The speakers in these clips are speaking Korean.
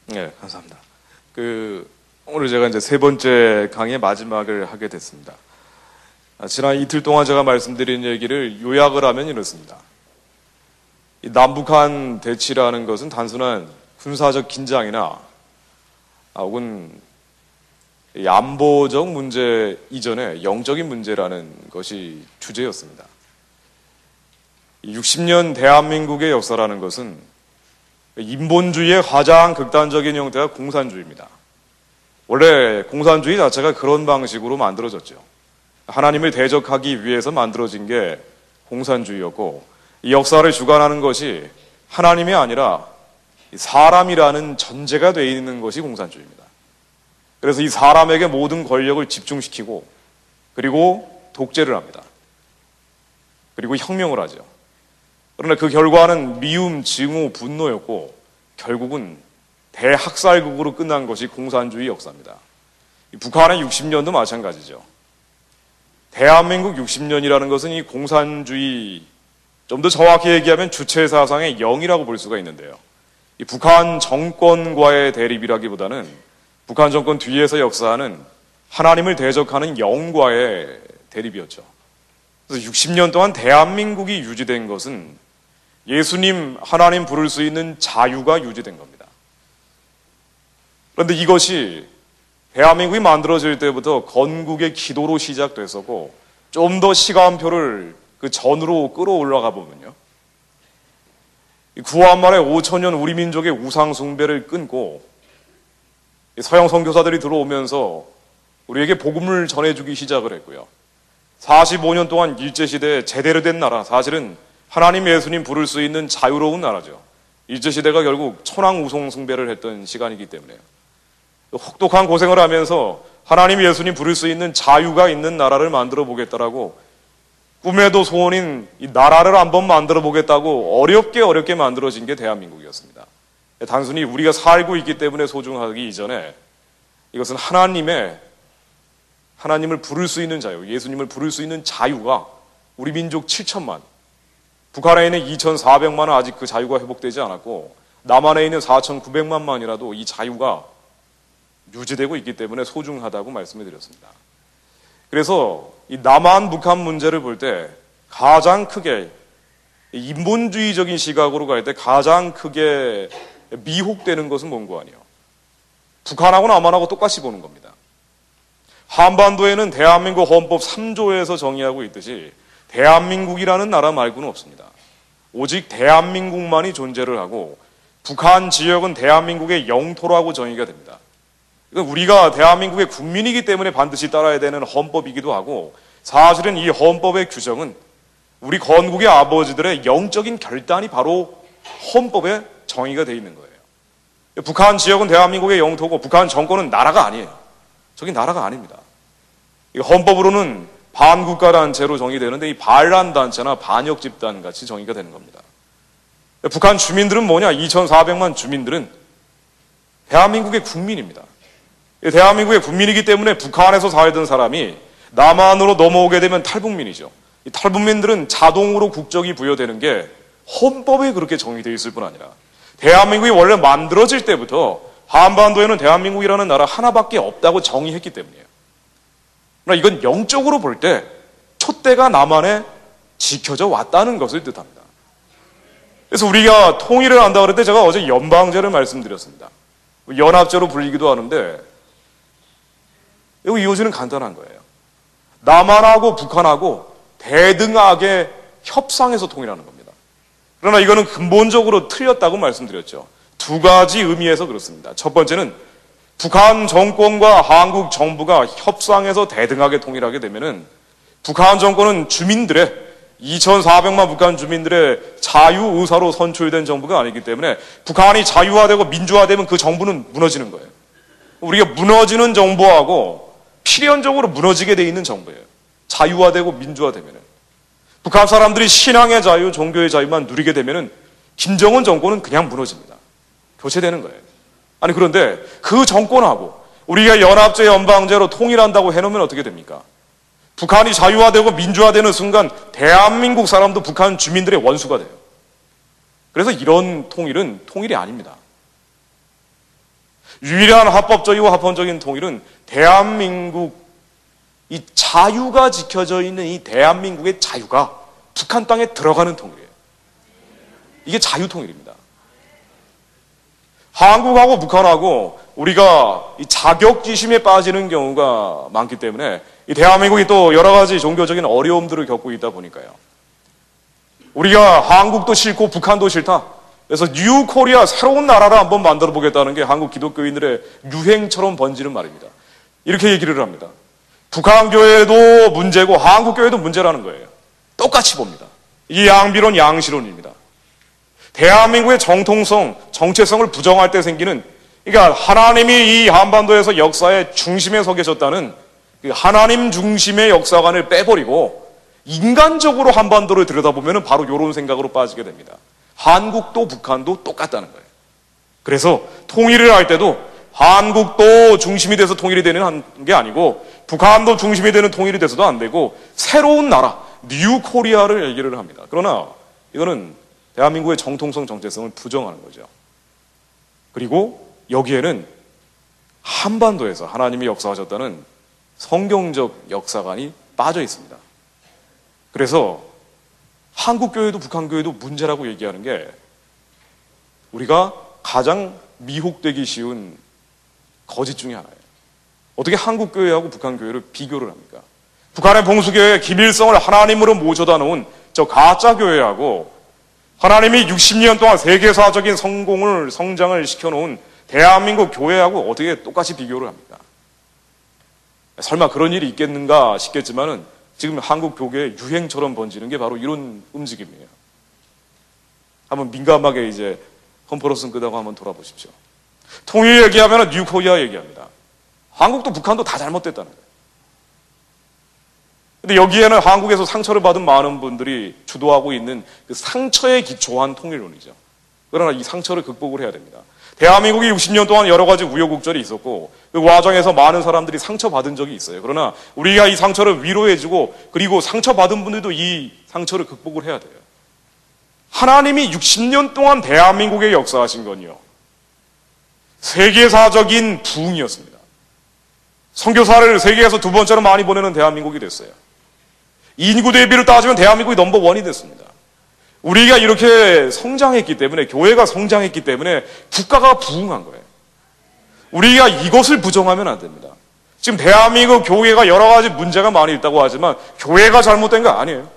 네, 감사합니다. 오늘 제가 이제 세 번째 강의의 마지막을 하게 됐습니다. 지난 이틀 동안 제가 말씀드린 얘기를 요약을 하면 이렇습니다. 이 남북한 대치라는 것은 단순한 군사적 긴장이나 혹은 이 안보적 문제 이전에 영적인 문제라는 것이 주제였습니다. 60년 대한민국의 역사라는 것은 인본주의의 가장 극단적인 형태가 공산주의입니다. 원래 공산주의 자체가 그런 방식으로 만들어졌죠. 하나님을 대적하기 위해서 만들어진 게 공산주의였고, 이 역사를 주관하는 것이 하나님이 아니라 사람이라는 전제가 되어 있는 것이 공산주의입니다. 그래서 이 사람에게 모든 권력을 집중시키고, 그리고 독재를 합니다. 그리고 혁명을 하죠. 그러나 그 결과는 미움, 증오, 분노였고 결국은 대학살극으로 끝난 것이 공산주의 역사입니다. 북한의 60년도 마찬가지죠. 대한민국 60년이라는 것은 이 공산주의, 좀 더 정확히 얘기하면 주체사상의 0이라고 볼 수가 있는데요. 이 북한 정권과의 대립이라기보다는 북한 정권 뒤에서 역사하는 하나님을 대적하는 0과의 대립이었죠. 그래서 60년 동안 대한민국이 유지된 것은 예수님, 하나님 부를 수 있는 자유가 유지된 겁니다. 그런데 이것이 대한민국이 만들어질 때부터 건국의 기도로 시작됐었고, 좀 더 시간표를 그 전으로 끌어올라가 보면요, 구한말에 5천년 우리 민족의 우상 숭배를 끊고 서양 선교사들이 들어오면서 우리에게 복음을 전해주기 시작을 했고요. 45년 동안 일제시대에 제대로 된 나라, 사실은 하나님 예수님 부를 수 있는 자유로운 나라죠. 일제시대가 결국 천황우송 숭배를 했던 시간이기 때문에요. 혹독한 고생을 하면서 하나님 예수님 부를 수 있는 자유가 있는 나라를 만들어 보겠다라고, 꿈에도 소원인 이 나라를 한번 만들어 보겠다고 어렵게 만들어진 게 대한민국이었습니다. 단순히 우리가 살고 있기 때문에 소중하기 이전에 이것은 하나님을 부를 수 있는 자유, 예수님을 부를 수 있는 자유가 우리 민족 7천만, 북한에 있는 2,400만은 아직 그 자유가 회복되지 않았고, 남한에 있는 4,900만만이라도 이 자유가 유지되고 있기 때문에 소중하다고 말씀을 드렸습니다. 그래서 이 남한 북한 문제를 볼 때 가장 크게, 인본주의적인 시각으로 갈 때 가장 크게 미혹되는 것은 뭔고 아니에요? 북한하고 남한하고 똑같이 보는 겁니다. 한반도에는 대한민국 헌법 3조에서 정의하고 있듯이 대한민국이라는 나라 말고는 없습니다. 오직 대한민국만이 존재를 하고 북한 지역은 대한민국의 영토라고 정의가 됩니다. 우리가 대한민국의 국민이기 때문에 반드시 따라야 되는 헌법이기도 하고, 사실은 이 헌법의 규정은 우리 건국의 아버지들의 영적인 결단이 바로 헌법에 정의가 되어 있는 거예요. 북한 지역은 대한민국의 영토고 북한 정권은 나라가 아니에요. 저기 나라가 아닙니다. 헌법으로는 반국가단체로 정의되는데 이 반란단체나 반역집단 같이 정의가 되는 겁니다. 북한 주민들은 뭐냐? 2,400만 주민들은 대한민국의 국민입니다. 대한민국의 국민이기 때문에 북한에서 살던 사람이 남한으로 넘어오게 되면 탈북민이죠. 이 탈북민들은 자동으로 국적이 부여되는 게 헌법에 그렇게 정의되어 있을 뿐 아니라 대한민국이 원래 만들어질 때부터 한반도에는 대한민국이라는 나라 하나밖에 없다고 정의했기 때문이에요. 그러나 이건 영적으로 볼 때 촛대가 남한에 지켜져 왔다는 것을 뜻합니다. 그래서 우리가 통일을 한다 그럴 때 제가 어제 연방제를 말씀드렸습니다. 연합제로 불리기도 하는데 이 요지는 간단한 거예요. 남한하고 북한하고 대등하게 협상해서 통일하는 겁니다. 그러나 이거는 근본적으로 틀렸다고 말씀드렸죠. 두 가지 의미에서 그렇습니다. 첫 번째는 북한 정권과 한국 정부가 협상해서 대등하게 통일하게 되면은 북한 정권은 주민들의 2,400만 북한 주민들의 자유의사로 선출된 정부가 아니기 때문에 북한이 자유화되고 민주화되면 그 정부는 무너지는 거예요. 우리가 무너지는 정부하고 필연적으로 무너지게 돼 있는 정부예요. 자유화되고 민주화되면은. 북한 사람들이 신앙의 자유, 종교의 자유만 누리게 되면은 김정은 정권은 그냥 무너집니다. 교체되는 거예요. 아니 그런데 그 정권하고 우리가 연합제, 연방제로 통일한다고 해놓으면 어떻게 됩니까? 북한이 자유화되고 민주화되는 순간 대한민국 사람도 북한 주민들의 원수가 돼요. 그래서 이런 통일은 통일이 아닙니다. 유일한 합법적이고 합헌적인 통일은 대한민국, 이 자유가 지켜져 있는 이 대한민국의 자유가 북한 땅에 들어가는 통일이에요. 이게 자유통일입니다. 한국하고 북한하고 우리가 이 자격지심에 빠지는 경우가 많기 때문에 이 대한민국이 또 여러 가지 종교적인 어려움들을 겪고 있다 보니까요. 우리가 한국도 싫고 북한도 싫다. 그래서 뉴 코리아, 새로운 나라를 한번 만들어 보겠다는 게 한국 기독교인들의 유행처럼 번지는 말입니다. 이렇게 얘기를 합니다. 북한 교회도 문제고 한국 교회도 문제라는 거예요. 똑같이 봅니다. 이게 양비론, 양시론입니다. 대한민국의 정통성, 정체성을 부정할 때 생기는, 그러니까 하나님이 이 한반도에서 역사의 중심에 서 계셨다는 그 하나님 중심의 역사관을 빼버리고 인간적으로 한반도를 들여다보면 바로 이런 생각으로 빠지게 됩니다. 한국도 북한도 똑같다는 거예요. 그래서 통일을 할 때도 한국도 중심이 돼서 통일이 되는 게 아니고 북한도 중심이 되는 통일이 돼서도 안 되고 새로운 나라, 뉴 코리아를 얘기를 합니다. 그러나 이거는 대한민국의 정통성, 정체성을 부정하는 거죠. 그리고 여기에는 한반도에서 하나님이 역사하셨다는 성경적 역사관이 빠져 있습니다. 그래서 한국교회도 북한교회도 문제라고 얘기하는 게 우리가 가장 미혹되기 쉬운 거짓 중에 하나예요. 어떻게 한국교회하고 북한교회를 비교를 합니까? 북한의 봉수교회 김일성을 하나님으로 모셔다 놓은 저 가짜교회하고 하나님이 60년 동안 세계사적인 성장을 시켜놓은 대한민국 교회하고 어떻게 똑같이 비교를 합니까? 설마 그런 일이 있겠는가 싶겠지만은 지금 한국 교계의 유행처럼 번지는 게 바로 이런 움직임이에요. 한번 민감하게 이제 컴퍼러슨 끄다고 한번 돌아보십시오. 통일 얘기하면 뉴 코리아 얘기합니다. 한국도 북한도 다 잘못됐다는 거예요. 근데 여기에는 한국에서 상처를 받은 많은 분들이 주도하고 있는 그 상처에 기초한 통일론이죠. 그러나 이 상처를 극복을 해야 됩니다. 대한민국이 60년 동안 여러 가지 우여곡절이 있었고 그 과정에서 많은 사람들이 상처받은 적이 있어요. 그러나 우리가 이 상처를 위로해주고 그리고 상처받은 분들도 이 상처를 극복을 해야 돼요. 하나님이 60년 동안 대한민국에 역사하신 건요, 세계사적인 부흥이었습니다. 선교사를 세계에서 두 번째로 많이 보내는 대한민국이 됐어요. 인구 대비를 따지면 대한민국이 넘버원이 됐습니다. 우리가 이렇게 성장했기 때문에, 교회가 성장했기 때문에 국가가 부흥한 거예요. 우리가 이것을 부정하면 안 됩니다. 지금 대한민국 교회가 여러 가지 문제가 많이 있다고 하지만 교회가 잘못된 거 아니에요.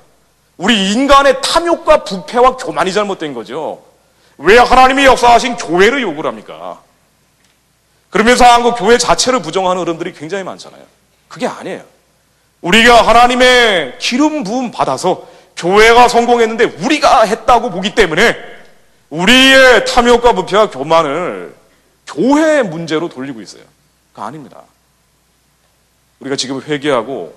우리 인간의 탐욕과 부패와 교만이 잘못된 거죠. 왜 하나님이 역사하신 교회를 욕을 합니까? 그러면서 한국 교회 자체를 부정하는 어른들이 굉장히 많잖아요. 그게 아니에요. 우리가 하나님의 기름 부음 받아서 교회가 성공했는데 우리가 했다고 보기 때문에 우리의 탐욕과 부패와 교만을 교회의 문제로 돌리고 있어요. 그거 아닙니다. 우리가 지금 회개하고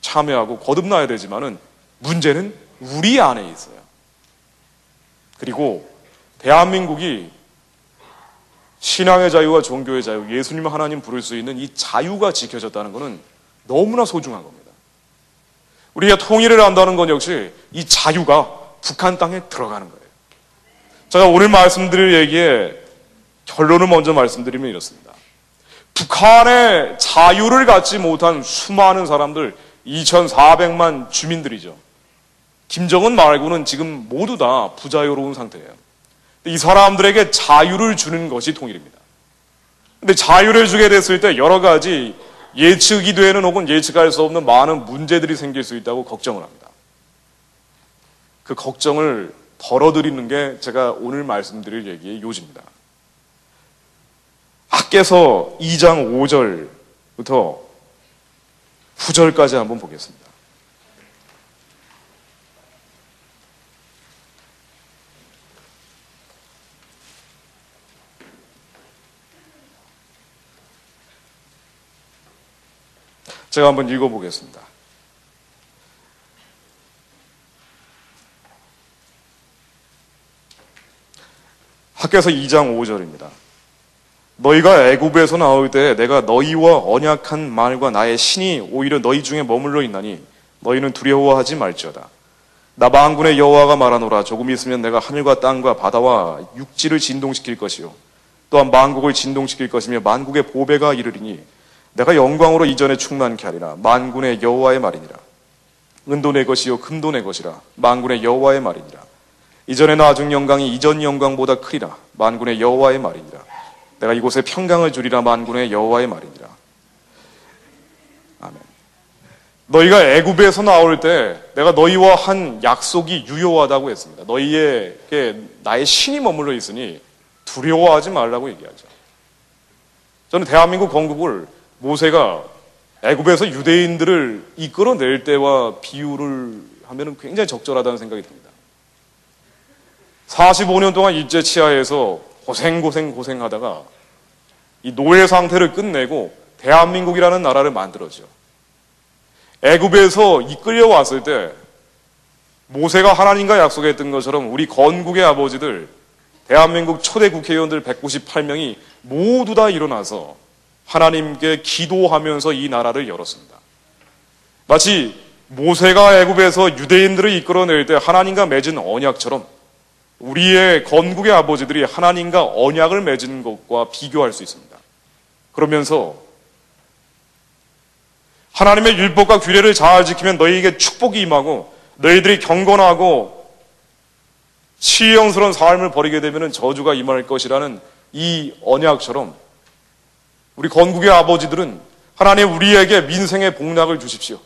참여하고 거듭나야 되지만은 문제는 우리 안에 있어요. 그리고 대한민국이 신앙의 자유와 종교의 자유, 예수님 하나님 부를 수 있는 이 자유가 지켜졌다는 것은 너무나 소중한 겁니다. 우리가 통일을 한다는 건 역시 이 자유가 북한 땅에 들어가는 거예요. 제가 오늘 말씀드릴 얘기에 결론을 먼저 말씀드리면 이렇습니다. 북한의 자유를 갖지 못한 수많은 사람들, 2,400만 주민들이죠. 김정은 말고는 지금 모두 다 부자유로운 상태예요. 이 사람들에게 자유를 주는 것이 통일입니다. 근데 자유를 주게 됐을 때 여러 가지 예측이 되는 혹은 예측할 수 없는 많은 문제들이 생길 수 있다고 걱정을 합니다. 그 걱정을 덜어드리는 게 제가 오늘 말씀드릴 얘기의 요지입니다. 학개서 2장 5절부터 9절까지 한번 보겠습니다. 제가 한번 읽어보겠습니다. 학개서 2장 5절입니다. 너희가 애굽에서 나올 때 내가 너희와 언약한 말과 나의 신이 오히려 너희 중에 머물러 있나니 너희는 두려워하지 말지어다. 나 만군의 여호와가 말하노라. 조금 있으면 내가 하늘과 땅과 바다와 육지를 진동시킬 것이요 또한 만국을 진동시킬 것이며 만국의 보배가 이르리니 내가 영광으로 이전에 충만케 하리라. 만군의 여호와의 말이니라. 은도 내 것이요 금도 내 것이라. 만군의 여호와의 말이니라. 이전에 나중 영광이 이전 영광보다 크리라. 만군의 여호와의 말이니라. 내가 이곳에 평강을 주리라. 만군의 여호와의 말이니라. 아멘. 너희가 애굽에서 나올 때 내가 너희와 한 약속이 유효하다고 했습니다. 너희에게 나의 신이 머물러 있으니 두려워하지 말라고 얘기하죠. 저는 대한민국 건국을 모세가 애굽에서 유대인들을 이끌어낼 때와 비유를 하면 굉장히 적절하다는 생각이 듭니다. 45년 동안 일제 치하에서 고생하다가 이 노예 상태를 끝내고 대한민국이라는 나라를 만들었죠. 애굽에서 이끌려왔을 때 모세가 하나님과 약속했던 것처럼 우리 건국의 아버지들, 대한민국 초대 국회의원들 198명이 모두 다 일어나서 하나님께 기도하면서 이 나라를 열었습니다. 마치 모세가 애굽에서 유대인들을 이끌어낼 때 하나님과 맺은 언약처럼 우리의 건국의 아버지들이 하나님과 언약을 맺은 것과 비교할 수 있습니다. 그러면서 하나님의 율법과 규례를 잘 지키면 너희에게 축복이 임하고 너희들이 경건하고 치영스러운 삶을 벌이게 되면 저주가 임할 것이라는 이 언약처럼 우리 건국의 아버지들은 하나님 우리에게 민생의 복락을 주십시오.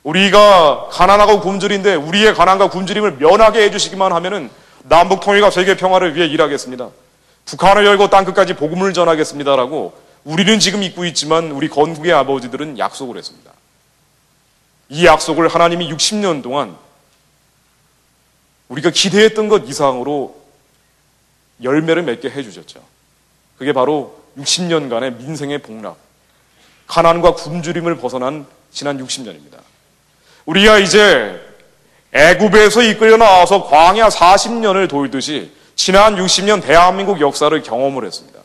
우리가 가난하고 굶주린데 우리의 가난과 굶주림을 면하게 해주시기만 하면은 남북 통일과 세계 평화를 위해 일하겠습니다. 북한을 열고 땅끝까지 복음을 전하겠습니다라고 우리는 지금 믿고 있지만 우리 건국의 아버지들은 약속을 했습니다. 이 약속을 하나님이 60년 동안 우리가 기대했던 것 이상으로 열매를 맺게 해주셨죠. 그게 바로 60년간의 민생의 복락, 가난과 굶주림을 벗어난 지난 60년입니다. 우리가 이제 애굽에서 이끌려 나와서 광야 40년을 돌듯이 지난 60년 대한민국 역사를 경험을 했습니다.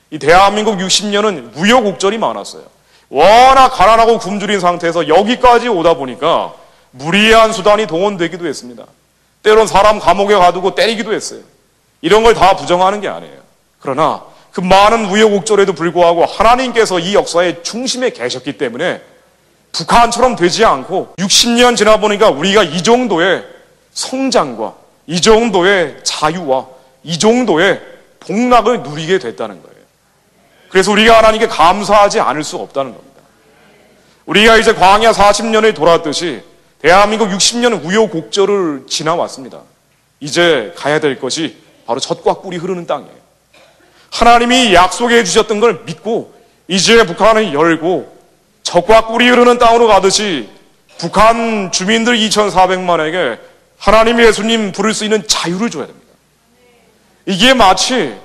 이 대한민국 60년은 우여곡절이 많았어요. 워낙 가난하고 굶주린 상태에서 여기까지 오다 보니까 무리한 수단이 동원되기도 했습니다. 때론 사람 감옥에 가두고 때리기도 했어요. 이런 걸 다 부정하는 게 아니에요. 그러나 그 많은 우여곡절에도 불구하고 하나님께서 이 역사의 중심에 계셨기 때문에 북한처럼 되지 않고 60년 지나 보니까 우리가 이 정도의 성장과 이 정도의 자유와 이 정도의 복락을 누리게 됐다는 거예요. 그래서 우리가 하나님께 감사하지 않을 수 없다는 겁니다. 우리가 이제 광야 40년을 돌았듯이 대한민국 60년 우여곡절을 지나왔습니다. 이제 가야 될 것이 바로 젖과 꿀이 흐르는 땅이에요. 하나님이 약속해 주셨던 걸 믿고 이제 북한을 열고 젖과 꿀이 흐르는 땅으로 가듯이 북한 주민들 2,400만에게 하나님 예수님 부를 수 있는 자유를 줘야 됩니다. 이게 마치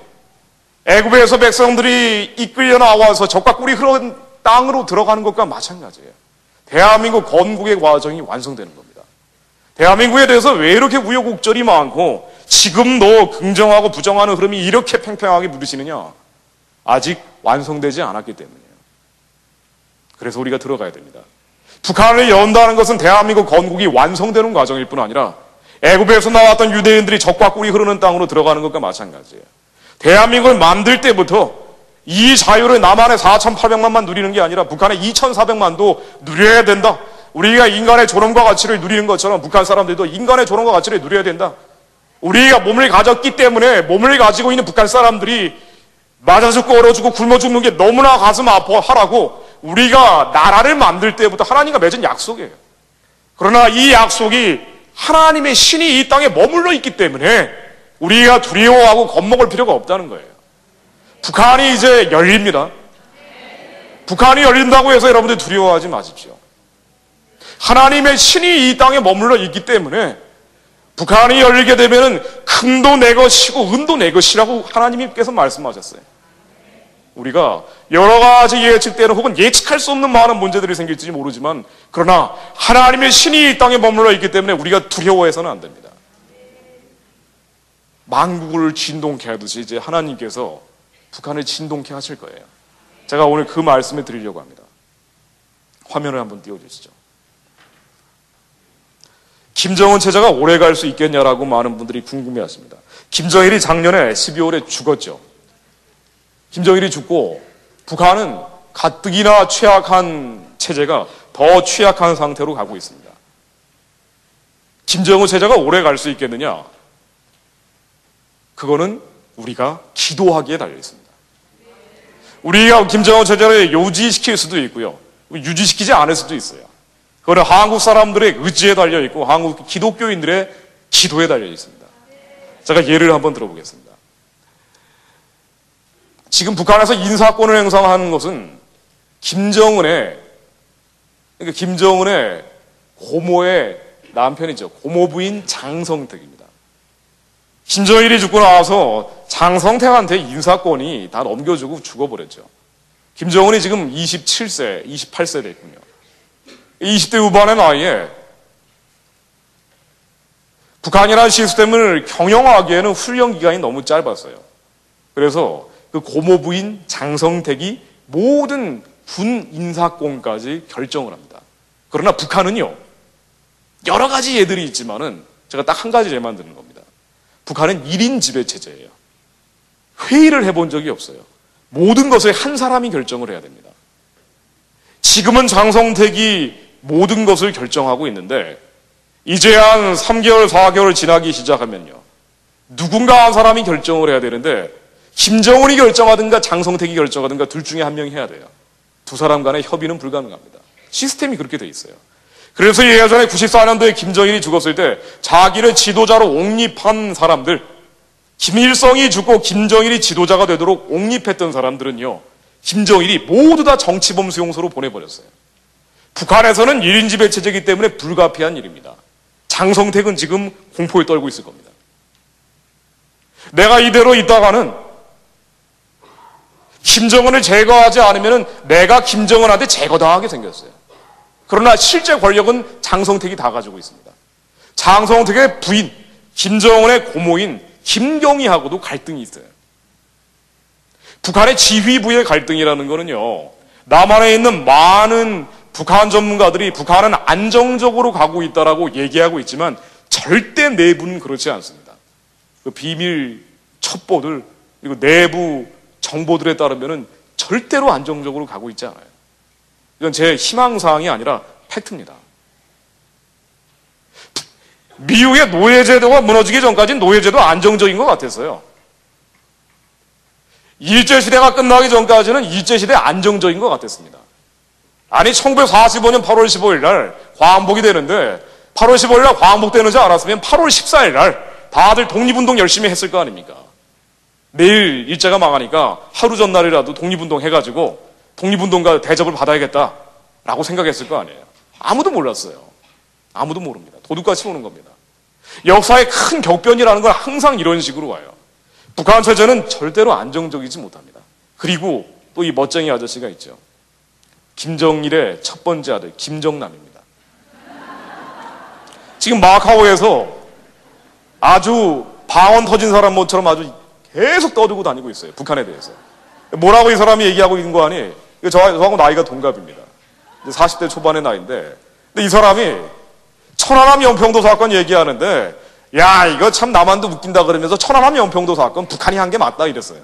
애굽에서 백성들이 이끌려 나와서 젖과 꿀이 흐르는 땅으로 들어가는 것과 마찬가지예요. 대한민국 건국의 과정이 완성되는 겁니다. 대한민국에 대해서 왜 이렇게 우여곡절이 많고 지금도 긍정하고 부정하는 흐름이 이렇게 팽팽하게 부딪히느냐? 아직 완성되지 않았기 때문이에요. 그래서 우리가 들어가야 됩니다. 북한을 연다는 것은 대한민국 건국이 완성되는 과정일 뿐 아니라 애굽에서 나왔던 유대인들이 젖과 꿀이 흐르는 땅으로 들어가는 것과 마찬가지예요. 대한민국을 만들 때부터 이 자유를 남한의 4,800만만 누리는 게 아니라 북한의 2,400만도 누려야 된다. 우리가 인간의 존엄과 가치를 누리는 것처럼 북한 사람들도 인간의 존엄과 가치를 누려야 된다. 우리가 몸을 가졌기 때문에 몸을 가지고 있는 북한 사람들이 맞아 죽고 얼어 죽고 굶어 죽는 게 너무나 가슴 아파하라고 우리가 나라를 만들 때부터 하나님과 맺은 약속이에요. 그러나 이 약속이 하나님의 신이 이 땅에 머물러 있기 때문에 우리가 두려워하고 겁먹을 필요가 없다는 거예요. 북한이 이제 열립니다. 북한이 열린다고 해서 여러분들 두려워하지 마십시오. 하나님의 신이 이 땅에 머물러 있기 때문에 북한이 열리게 되면은 금도 내 것이고 은도 내 것이라고 하나님께서 말씀하셨어요. 우리가 여러 가지 예측되는 혹은 예측할 수 없는 많은 문제들이 생길지 모르지만 그러나 하나님의 신이 이 땅에 머물러 있기 때문에 우리가 두려워해서는 안 됩니다. 만국을 진동케 하듯이 이제 하나님께서 북한을 진동케 하실 거예요. 제가 오늘 그 말씀을 드리려고 합니다. 화면을 한번 띄워주시죠. 김정은 체제가 오래 갈 수 있겠냐라고 많은 분들이 궁금해하십니다. 김정일이 작년에 12월에 죽었죠. 김정일이 죽고 북한은 가뜩이나 취약한 체제가 더 취약한 상태로 가고 있습니다. 김정은 체제가 오래 갈 수 있겠느냐? 그거는 우리가 기도하기에 달려 있습니다. 우리가 김정은 체제를 유지시킬 수도 있고요. 유지시키지 않을 수도 있어요. 그거는 한국 사람들의 의지에 달려 있고 한국 기독교인들의 기도에 달려 있습니다. 제가 예를 한번 들어보겠습니다. 지금 북한에서 인사권을 행사하는 것은 김정은의 고모의 남편이죠. 고모 부인 장성택입니다. 김정일이 죽고 나서 장성택한테 인사권이 다 넘겨주고 죽어버렸죠. 김정은이 지금 27세, 28세 됐군요. 20대 후반의 나이에 북한이라는 시스템을 경영하기에는 훈련 기간이 너무 짧았어요. 그래서 그 고모 부인 장성택이 모든 군 인사권까지 결정을 합니다. 그러나 북한은요, 여러 가지 예들이 있지만은 제가 딱 한 가지 예만 드는 겁니다. 북한은 1인 지배 체제예요. 회의를 해본 적이 없어요. 모든 것을 한 사람이 결정을 해야 됩니다. 지금은 장성택이 모든 것을 결정하고 있는데 이제 한 3개월, 4개월 지나기 시작하면요, 누군가 한 사람이 결정을 해야 되는데 김정은이 결정하든가 장성택이 결정하든가 둘 중에 한 명이 해야 돼요. 두 사람 간의 협의는 불가능합니다. 시스템이 그렇게 돼 있어요. 그래서 예전에 94년도에 김정일이 죽었을 때 자기를 지도자로 옹립한 사람들, 김일성이 죽고 김정일이 지도자가 되도록 옹립했던 사람들은요, 김정일이 모두 다 정치범 수용소로 보내버렸어요. 북한에서는 1인 지배 체제이기 때문에 불가피한 일입니다. 장성택은 지금 공포에 떨고 있을 겁니다. 내가 이대로 있다가는 김정은을 제거하지 않으면 내가 김정은한테 제거당하게 생겼어요. 그러나 실제 권력은 장성택이 다 가지고 있습니다. 장성택의 부인, 김정은의 고모인 김경희하고도 갈등이 있어요. 북한의 지휘부의 갈등이라는 거는요, 남한에 있는 많은 북한 전문가들이 북한은 안정적으로 가고 있다라고 얘기하고 있지만 절대 내부는 그렇지 않습니다. 그 비밀 첩보들 그리고 내부 정보들에 따르면 절대로 안정적으로 가고 있지 않아요. 이건 제 희망사항이 아니라 팩트입니다. 미국의 노예제도가 무너지기 전까지는 노예제도 안정적인 것 같았어요. 일제시대가 끝나기 전까지는 일제시대 안정적인 것 같았습니다. 아니 1945년 8월 15일 날 광복이 되는데 8월 15일 날 광복되는지 알았으면 8월 14일 날 다들 독립운동 열심히 했을 거 아닙니까? 내일 일제가 망하니까 하루 전날이라도 독립운동 해가지고 독립운동가 대접을 받아야겠다라고 생각했을 거 아니에요. 아무도 몰랐어요. 아무도 모릅니다. 도둑같이 오는 겁니다. 역사의 큰 격변이라는 건 항상 이런 식으로 와요. 북한 체제는 절대로 안정적이지 못합니다. 그리고 또 이 멋쟁이 아저씨가 있죠. 김정일의 첫 번째 아들 김정남입니다. 지금 마카오에서 아주 방언 터진 사람처럼 아주 계속 떠들고 다니고 있어요. 북한에 대해서. 뭐라고 이 사람이 얘기하고 있는 거 아니? 저하고 나이가 동갑입니다. 40대 초반의 나이인데, 근데 이 사람이 천안함 연평도 사건 얘기하는데, 야, 이거 참 남한도 웃긴다 그러면서 천안함 연평도 사건 북한이 한 게 맞다 이랬어요.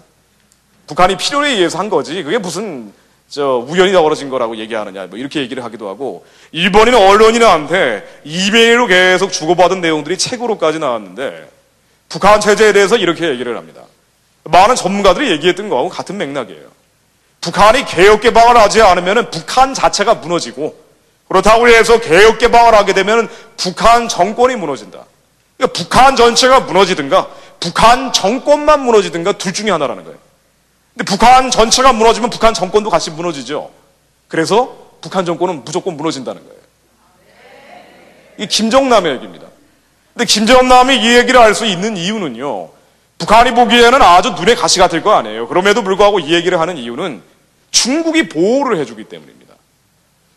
북한이 필요에 의해서 한 거지. 그게 무슨 우연히 벌어진 거라고 얘기하느냐, 뭐 이렇게 얘기를 하기도 하고, 일본인 언론인한테 이메일로 계속 주고받은 내용들이 책으로까지 나왔는데, 북한 체제에 대해서 이렇게 얘기를 합니다. 많은 전문가들이 얘기했던 거하고 같은 맥락이에요. 북한이 개혁 개방을 하지 않으면 북한 자체가 무너지고, 그렇다고 해서 개혁 개방을 하게 되면 북한 정권이 무너진다. 그러니까 북한 전체가 무너지든가 북한 정권만 무너지든가 둘 중에 하나라는 거예요. 근데 북한 전체가 무너지면 북한 정권도 같이 무너지죠. 그래서 북한 정권은 무조건 무너진다는 거예요. 이게 김정남의 얘기입니다. 근데 김정남이 이 얘기를 할 수 있는 이유는요, 북한이 보기에는 아주 눈에 가시 같을 거 아니에요. 그럼에도 불구하고 이 얘기를 하는 이유는 중국이 보호를 해주기 때문입니다.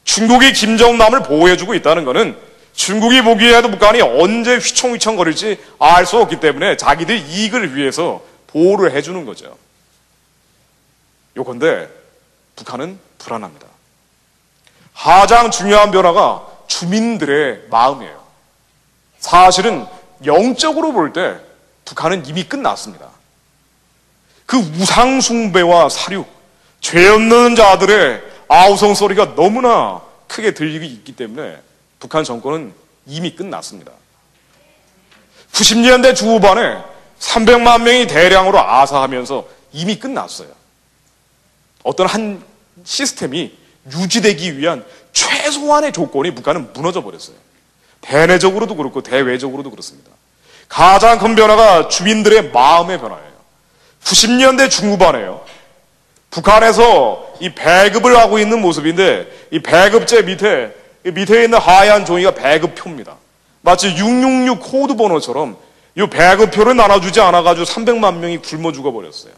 중국이 김정남을 보호해주고 있다는 것은 중국이 보기에도 북한이 언제 휘청휘청거릴지 알 수 없기 때문에 자기들 이익을 위해서 보호를 해주는 거죠. 요건데 북한은 불안합니다. 가장 중요한 변화가 주민들의 마음이에요. 사실은 영적으로 볼 때 북한은 이미 끝났습니다. 그 우상숭배와 사륙, 죄 없는 자들의 아우성 소리가 너무나 크게 들리고 있기 때문에 북한 정권은 이미 끝났습니다. 90년대 중후반에 300만 명이 대량으로 아사하면서 이미 끝났어요. 어떤 한 시스템이 유지되기 위한 최소한의 조건이 북한은 무너져 버렸어요. 대내적으로도 그렇고 대외적으로도 그렇습니다. 가장 큰 변화가 주민들의 마음의 변화예요. 90년대 중후반에요. 북한에서 이 배급을 하고 있는 모습인데 이 배급제 밑에 있는 하얀 종이가 배급표입니다. 마치 666 코드 번호처럼 이 배급표를 나눠주지 않아가지고 300만 명이 굶어 죽어버렸어요.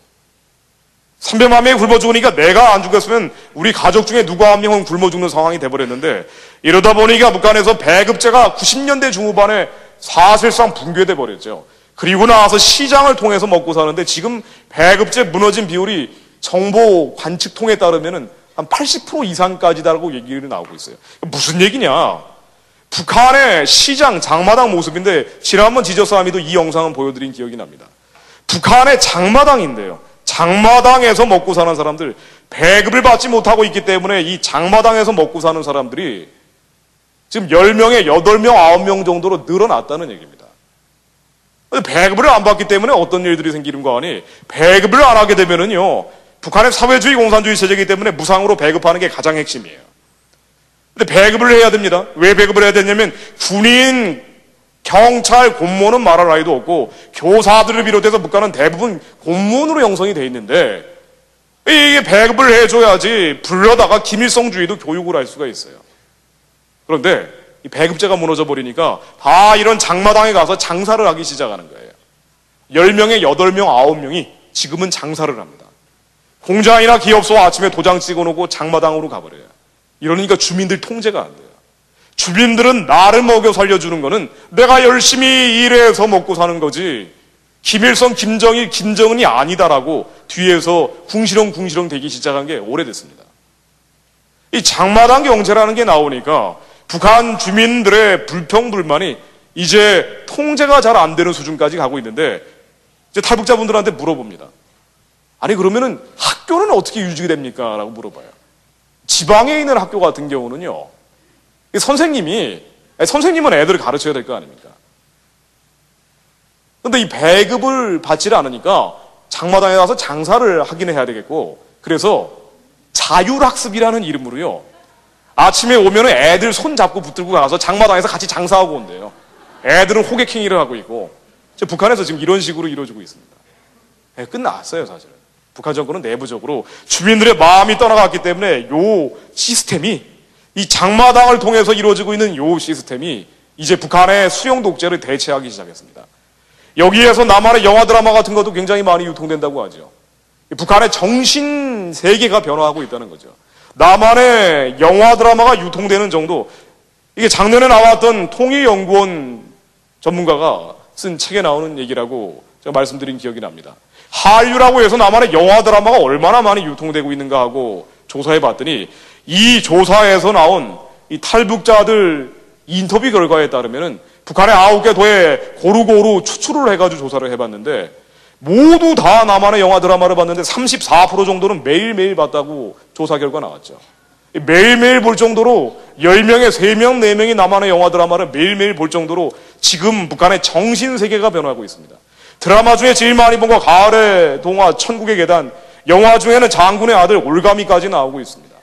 300만 명이 굶어 죽으니까 내가 안 죽었으면 우리 가족 중에 누가 한 명은 굶어 죽는 상황이 돼버렸는데 이러다 보니까 북한에서 배급제가 90년대 중후반에 사실상 붕괴돼 버렸죠. 그리고 나서 시장을 통해서 먹고 사는데 지금 배급제 무너진 비율이 정보 관측통에 따르면 한 80% 이상까지다라고 얘기를 나오고 있어요. 무슨 얘기냐? 북한의 시장 장마당 모습인데 지난번 지저사미도 이 영상은 보여드린 기억이 납니다. 북한의 장마당인데요. 장마당에서 먹고 사는 사람들, 배급을 받지 못하고 있기 때문에 이 장마당에서 먹고 사는 사람들이 지금 10명에 8명, 9명 정도로 늘어났다는 얘기입니다. 배급을 안 받기 때문에 어떤 일들이 생기는 거 아니? 배급을 안 하게 되면은요, 북한의 사회주의 공산주의 체제이기 때문에 무상으로 배급하는 게 가장 핵심이에요. 근데 배급을 해야 됩니다. 왜 배급을 해야 되냐면 군인, 경찰, 공무원은 말할 나위도 없고 교사들을 비롯해서 북한은 대부분 공무원으로 형성이 돼 있는데 이게 배급을 해줘야지 불러다가 김일성주의도 교육을 할 수가 있어요. 그런데 이 배급제가 무너져 버리니까 다 이런 장마당에 가서 장사를 하기 시작하는 거예요. 10명에 8명, 9명이 지금은 장사를 합니다. 공장이나 기업소 아침에 도장 찍어놓고 장마당으로 가버려요. 이러니까 주민들 통제가 안 돼요. 주민들은 나를 먹여 살려주는 거는 내가 열심히 일해서 먹고 사는 거지 김일성, 김정일, 김정은이 아니다라고 뒤에서 궁시렁 되기 시작한 게 오래됐습니다. 이 장마당 경제라는 게 나오니까 북한 주민들의 불평불만이 이제 통제가 잘 안 되는 수준까지 가고 있는데 이제 탈북자분들한테 물어봅니다. 아니 그러면은 학교는 어떻게 유지가 됩니까? 라고 물어봐요. 지방에 있는 학교 같은 경우는요. 선생님은 애들을 가르쳐야 될 거 아닙니까? 근데 이 배급을 받지를 않으니까 장마당에 가서 장사를 하기는 해야 되겠고 그래서 자율학습이라는 이름으로요. 아침에 오면은 애들 손 잡고 붙들고 가서 장마당에서 같이 장사하고 온대요. 애들은 호객행위를 하고 있고 북한에서 지금 이런 식으로 이루어지고 있습니다. 끝났어요 사실은. 북한 정권은 내부적으로 주민들의 마음이 떠나갔기 때문에 요 시스템이 이 장마당을 통해서 이루어지고 있는 요 시스템이 이제 북한의 수용 독재를 대체하기 시작했습니다. 여기에서 남한의 영화 드라마 같은 것도 굉장히 많이 유통된다고 하죠. 북한의 정신 세계가 변화하고 있다는 거죠. 남한의 영화 드라마가 유통되는 정도, 이게 작년에 나왔던 통일연구원 전문가가 쓴 책에 나오는 얘기라고 제가 말씀드린 기억이 납니다. 한류라고 해서 남한의 영화 드라마가 얼마나 많이 유통되고 있는가 하고 조사해 봤더니 이 조사에서 나온 이 탈북자들 인터뷰 결과에 따르면은 북한의 9개 도에 고루고루 추출을 해가지고 조사를 해봤는데 모두 다 남한의 영화 드라마를 봤는데 34% 정도는 매일매일 봤다고 조사 결과 나왔죠. 매일매일 볼 정도로 10명에 3명, 4명이 남한의 영화 드라마를 매일매일 볼 정도로 지금 북한의 정신세계가 변화하고 있습니다. 드라마 중에 제일 많이 본 거 가을의 동화 천국의 계단, 영화 중에는 장군의 아들 올가미까지 나오고 있습니다.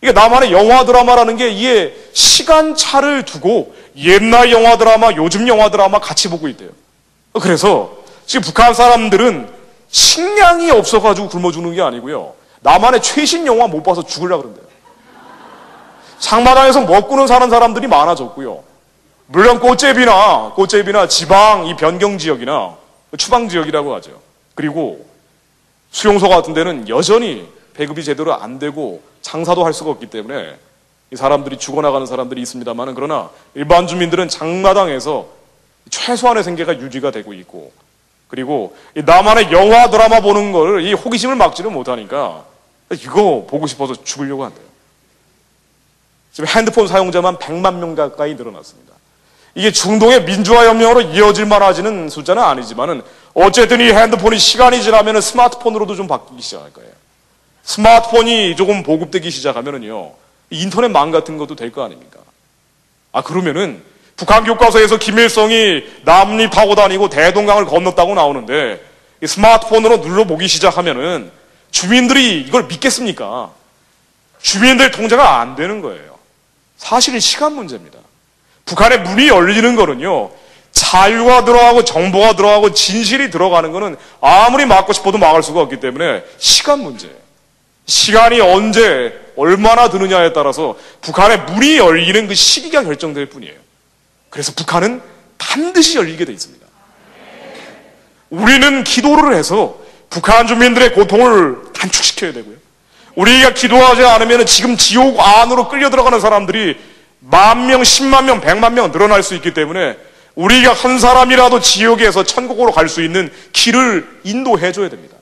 이게 남한의 영화 드라마라는 게 이게 시간차를 두고 옛날 영화 드라마, 요즘 영화 드라마 같이 보고 있대요. 그래서 지금 북한 사람들은 식량이 없어가지고 굶어 죽는 게 아니고요. 남한의 최신 영화 못 봐서 죽으려고 그런대요. 장마당에서 먹고는 사는 사람들이 많아졌고요. 물론 꽃제비나 지방 이 변경 지역이나 추방 지역이라고 하죠. 그리고 수용소 같은 데는 여전히 배급이 제대로 안 되고 장사도 할 수가 없기 때문에 이 사람들이 죽어나가는 사람들이 있습니다만 그러나 일반 주민들은 장마당에서 최소한의 생계가 유지가 되고 있고 그리고 이 남한의 영화 드라마 보는 걸 이 호기심을 막지를 못하니까 이거 보고 싶어서 죽으려고 한대요. 지금 핸드폰 사용자만 100만 명 가까이 늘어났습니다. 이게 중동의 민주화혁명으로 이어질 만하지는 숫자는 아니지만은 어쨌든 이 핸드폰이 시간이 지나면은 스마트폰으로도 좀 바뀌기 시작할 거예요. 스마트폰이 조금 보급되기 시작하면은요, 인터넷망 같은 것도 될 거 아닙니까? 그러면은 북한 교과서에서 김일성이 남리 타고 다니고 대동강을 건넜다고 나오는데 이 스마트폰으로 눌러보기 시작하면은 주민들이 이걸 믿겠습니까? 주민들 통제가 안 되는 거예요. 사실은 시간 문제입니다. 북한의 문이 열리는 거는요, 자유가 들어가고 정보가 들어가고 진실이 들어가는 거는 아무리 막고 싶어도 막을 수가 없기 때문에 시간 문제예요. 시간이 언제 얼마나 드느냐에 따라서 북한의 문이 열리는 그 시기가 결정될 뿐이에요. 그래서 북한은 반드시 열리게 돼 있습니다. 우리는 기도를 해서 북한 주민들의 고통을 단축시켜야 되고요. 우리가 기도하지 않으면 지금 지옥 안으로 끌려 들어가는 사람들이 10,000명, 10만 명, 100만 명 늘어날 수 있기 때문에 우리가 한 사람이라도 지옥에서 천국으로 갈 수 있는 길을 인도해 줘야 됩니다.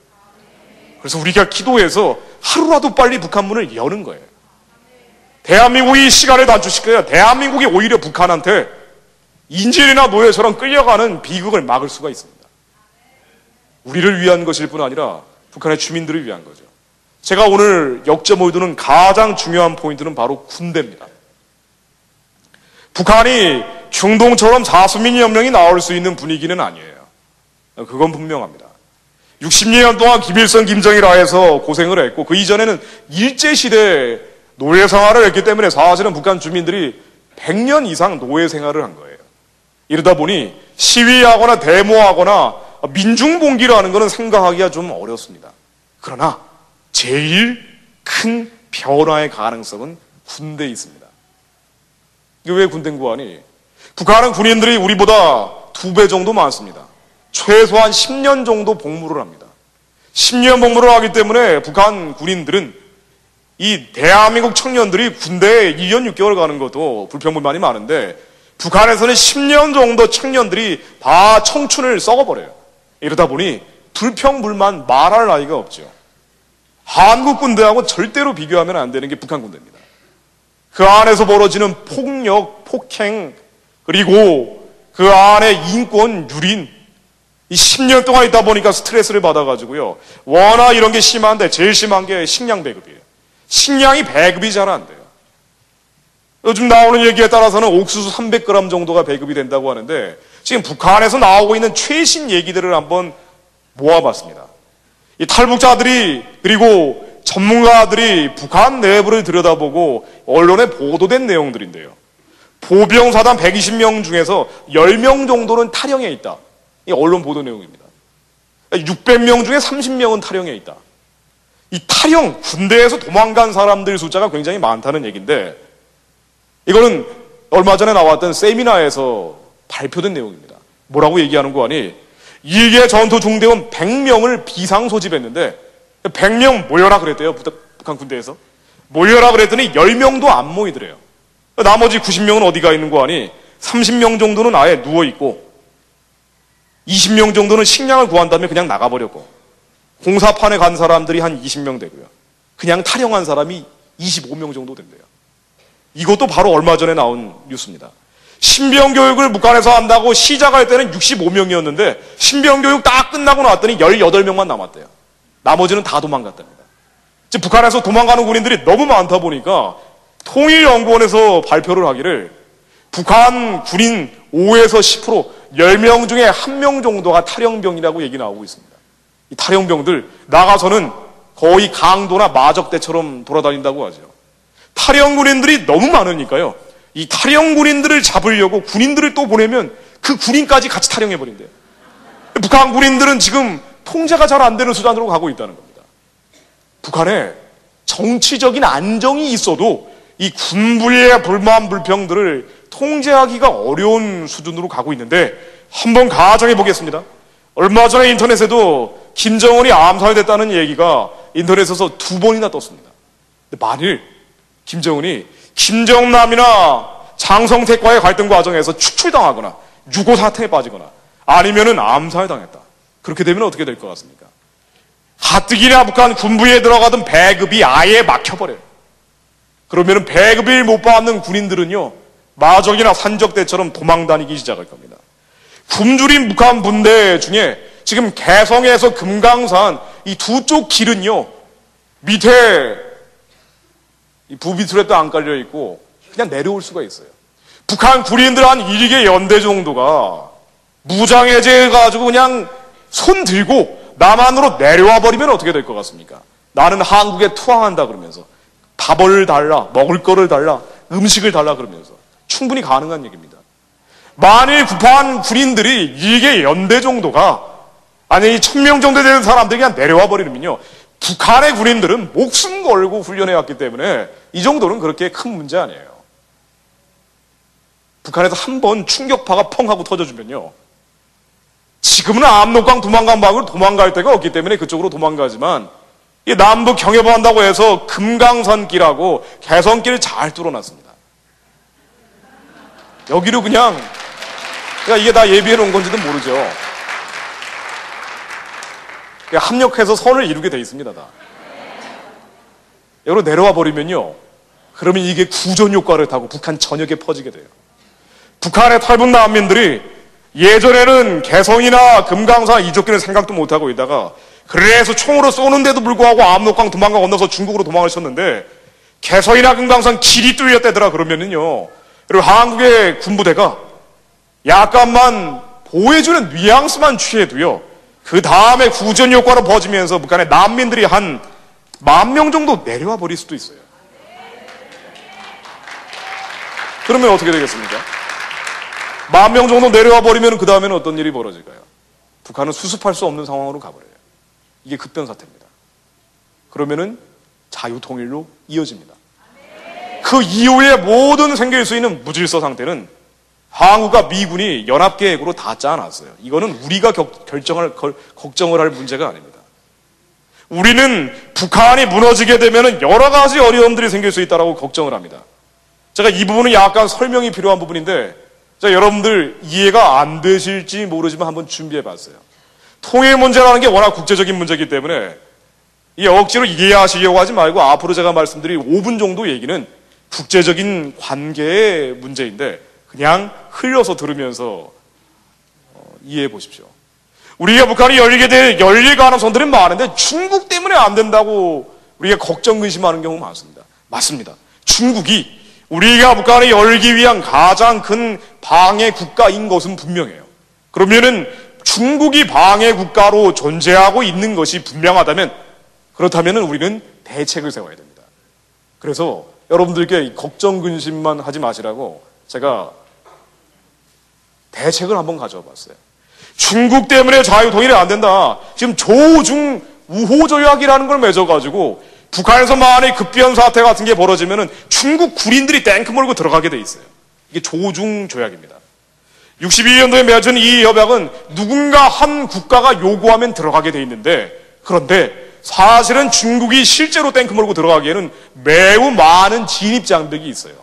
그래서 우리가 기도해서 하루라도 빨리 북한 문을 여는 거예요. 대한민국이 시간을 단축시켜야 대한민국이 오히려 북한한테 인질이나 노예처럼 끌려가는 비극을 막을 수가 있습니다. 우리를 위한 것일 뿐 아니라 북한의 주민들을 위한 거죠. 제가 오늘 역점을 두는 가장 중요한 포인트는 바로 군대입니다. 북한이 중동처럼 자수민혁명이 나올 수 있는 분위기는 아니에요. 그건 분명합니다. 60년 동안 김일성, 김정일하 해서 고생을 했고 그 이전에는 일제시대 노예 생활을 했기 때문에 사실은 북한 주민들이 100년 이상 노예 생활을 한 거예요. 이러다 보니 시위하거나 데모하거나 민중봉기라는 것은 생각하기가 좀 어렵습니다. 그러나 제일 큰 변화의 가능성은 군대에 있습니다. 이게 왜 군대인 거 아니? 북한은 군인들이 우리보다 2배 정도 많습니다. 최소한 10년 정도 복무를 합니다. 10년 복무를 하기 때문에 북한 군인들은 이 대한민국 청년들이 군대에 2년 6개월 가는 것도 불평불만이 많은데 북한에서는 10년 정도 청년들이 다 청춘을 썩어버려요. 이러다 보니 불평불만 말할 나위가 없죠. 한국 군대하고 절대로 비교하면 안 되는 게 북한 군대입니다. 그 안에서 벌어지는 폭력, 폭행, 그리고 그 안에 인권, 유린, 이 10년 동안 있다 보니까 스트레스를 받아가지고요. 워낙 이런 게 심한데 제일 심한 게 식량 배급이에요. 식량이 배급이 잘 안 돼요. 요즘 나오는 얘기에 따라서는 옥수수 300g 정도가 배급이 된다고 하는데 지금 북한에서 나오고 있는 최신 얘기들을 한번 모아봤습니다. 이 탈북자들이 그리고 전문가들이 북한 내부를 들여다보고 언론에 보도된 내용들인데요. 보병사단 120명 중에서 10명 정도는 탈영에 있다. 이 언론 보도 내용입니다. 600명 중에 30명은 탈영에 있다. 이 탈영, 군대에서 도망간 사람들 숫자가 굉장히 많다는 얘기인데 이거는 얼마 전에 나왔던 세미나에서 발표된 내용입니다. 뭐라고 얘기하는 거 아니? 일개 전투 중대원 100명을 비상 소집했는데 100명 모여라 그랬대요. 북한 군대에서. 모여라 그랬더니 10명도 안 모이더래요. 나머지 90명은 어디가 있는 거 아니? 30명 정도는 아예 누워있고 20명 정도는 식량을 구한 다음에 그냥 나가버렸고 공사판에 간 사람들이 한 20명 되고요. 그냥 탈영한 사람이 25명 정도 된대요. 이것도 바로 얼마 전에 나온 뉴스입니다. 신병교육을 북한에서 한다고 시작할 때는 65명이었는데 신병교육 딱 끝나고 나왔더니 18명만 남았대요. 나머지는 다 도망갔답니다. 즉 북한에서 도망가는 군인들이 너무 많다 보니까 통일연구원에서 발표를 하기를 북한 군인 5에서 10%, 10명 중에 1명 정도가 탈영병이라고 얘기 나오고 있습니다. 이 탈영병들 나가서는 거의 강도나 마적대처럼 돌아다닌다고 하죠. 탈영 군인들이 너무 많으니까요. 이 탈영 군인들을 잡으려고 군인들을 또 보내면 그 군인까지 같이 탈영해버린대요. 북한 군인들은 지금 통제가 잘 안 되는 수단으로 가고 있다는 겁니다. 북한에 정치적인 안정이 있어도 이 군부의 불만 불평들을 통제하기가 어려운 수준으로 가고 있는데 한번 가정해 보겠습니다. 얼마 전에 인터넷에도 김정은이 암살됐다는 얘기가 인터넷에서 2번이나 떴습니다. 근데 만일 김정은이 김정남이나 장성택과의 갈등 과정에서 추출당하거나 유고 사태에 빠지거나 아니면은 암살당했다. 그렇게 되면 어떻게 될 것 같습니까? 가뜩이나 북한 군부에 들어가던 배급이 아예 막혀버려요. 그러면은 배급을 못 받는 군인들은요, 마적이나 산적대처럼 도망다니기 시작할 겁니다. 굶주린 북한 분대 중에 지금 개성에서 금강산 이 두 쪽 길은요, 밑에 부비틀에도 안 깔려 있고 그냥 내려올 수가 있어요. 북한 군인들 한 1개 연대 정도가 무장해제해가지고 그냥 손 들고 남한으로 내려와 버리면 어떻게 될 것 같습니까? 나는 한국에 투항한다 그러면서 밥을 달라, 먹을 거를 달라, 음식을 달라 그러면서 충분히 가능한 얘기입니다. 만일 북한 군인들이 이게 연대 정도가 아니 1000명 정도 되는 사람들이 그냥 내려와 버리면요, 북한의 군인들은 목숨 걸고 훈련해왔기 때문에 이 정도는 그렇게 큰 문제 아니에요. 북한에서 한 번 충격파가 펑 하고 터져주면요, 지금은 압록강 도망간 방으로 도망갈 데가 없기 때문에 그쪽으로 도망가지만 이 남북 경협한다고 해서 금강산길하고 개성길을 잘 뚫어놨습니다. 여기로 그냥 이게 다 예비해 놓은 건지도 모르죠. 합력해서 선을 이루게 돼 있습니다. 다. 여기로 내려와 버리면요, 그러면 이게 구전 효과를 타고 북한 전역에 퍼지게 돼요. 북한의 탈북 난민들이 예전에는 개성이나 금강산 이쪽길은 생각도 못하고 있다가 그래서 총으로 쏘는데도 불구하고 압록강 도망가 건너서 중국으로 도망을 쳤는데 개성이나 금강산 길이 뚫렸다더라 그러면은요, 그리고 한국의 군부대가 약간만 보호해주는 뉘앙스만 취해도요, 그 다음에 구전 효과로 퍼지면서 북한의 난민들이 한 10,000명 정도 내려와 버릴 수도 있어요. 그러면 어떻게 되겠습니까? 10,000명 정도 내려와 버리면 그 다음에는 어떤 일이 벌어질까요? 북한은 수습할 수 없는 상황으로 가버려요. 이게 급변사태입니다. 그러면은 자유통일로 이어집니다. 그 이후에 모든 생길 수 있는 무질서 상태는 한국과 미군이 연합계획으로 다 짜놨어요. 이거는 우리가 걱정을 할 문제가 아닙니다. 우리는 북한이 무너지게 되면 여러 가지 어려움들이 생길 수 있다고 걱정을 합니다. 제가 이 부분은 약간 설명이 필요한 부분인데, 자, 여러분들 이해가 안 되실지 모르지만 한번 준비해 봤어요. 통일 문제라는 게 워낙 국제적인 문제이기 때문에 이 억지로 이해하시려고 하지 말고 앞으로 제가 말씀드릴 5분 정도 얘기는 국제적인 관계의 문제인데 그냥 흘려서 들으면서 이해해 보십시오. 우리가 북한이 열릴 가능성들이 많은데 중국 때문에 안 된다고 우리가 걱정 근심하는 경우 많습니다. 맞습니다. 중국이 우리가 북한이 열기 위한 가장 큰 방해 국가인 것은 분명해요. 그러면은 중국이 방해 국가로 존재하고 있는 것이 분명하다면, 그렇다면 우리는 대책을 세워야 됩니다. 그래서 여러분들께 걱정 근심만 하지 마시라고 제가 대책을 한번 가져와 봤어요. 중국 때문에 자유통일이 안 된다. 지금 조중 우호조약이라는 걸 맺어가지고 북한에서 만약 급변 사태 같은 게 벌어지면은 중국 군인들이 탱크 몰고 들어가게 돼 있어요. 이게 조중 조약입니다. 62년도에 맺은 이 협약은 누군가 한 국가가 요구하면 들어가게 돼 있는데, 그런데 사실은 중국이 실제로 탱크 몰고 들어가기에는 매우 많은 진입 장벽이 있어요.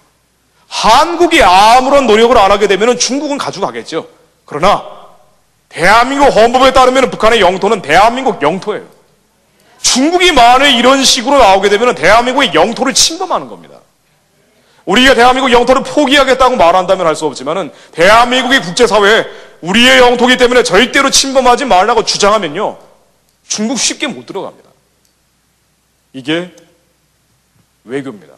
한국이 아무런 노력을 안 하게 되면 중국은 가져가겠죠. 그러나 대한민국 헌법에 따르면 북한의 영토는 대한민국 영토예요. 중국이 만약에 이런 식으로 나오게 되면 대한민국의 영토를 침범하는 겁니다. 우리가 대한민국 영토를 포기하겠다고 말한다면 할 수 없지만은 대한민국의 국제사회에 우리의 영토이기 때문에 절대로 침범하지 말라고 주장하면요, 중국 쉽게 못 들어갑니다. 이게 외교입니다.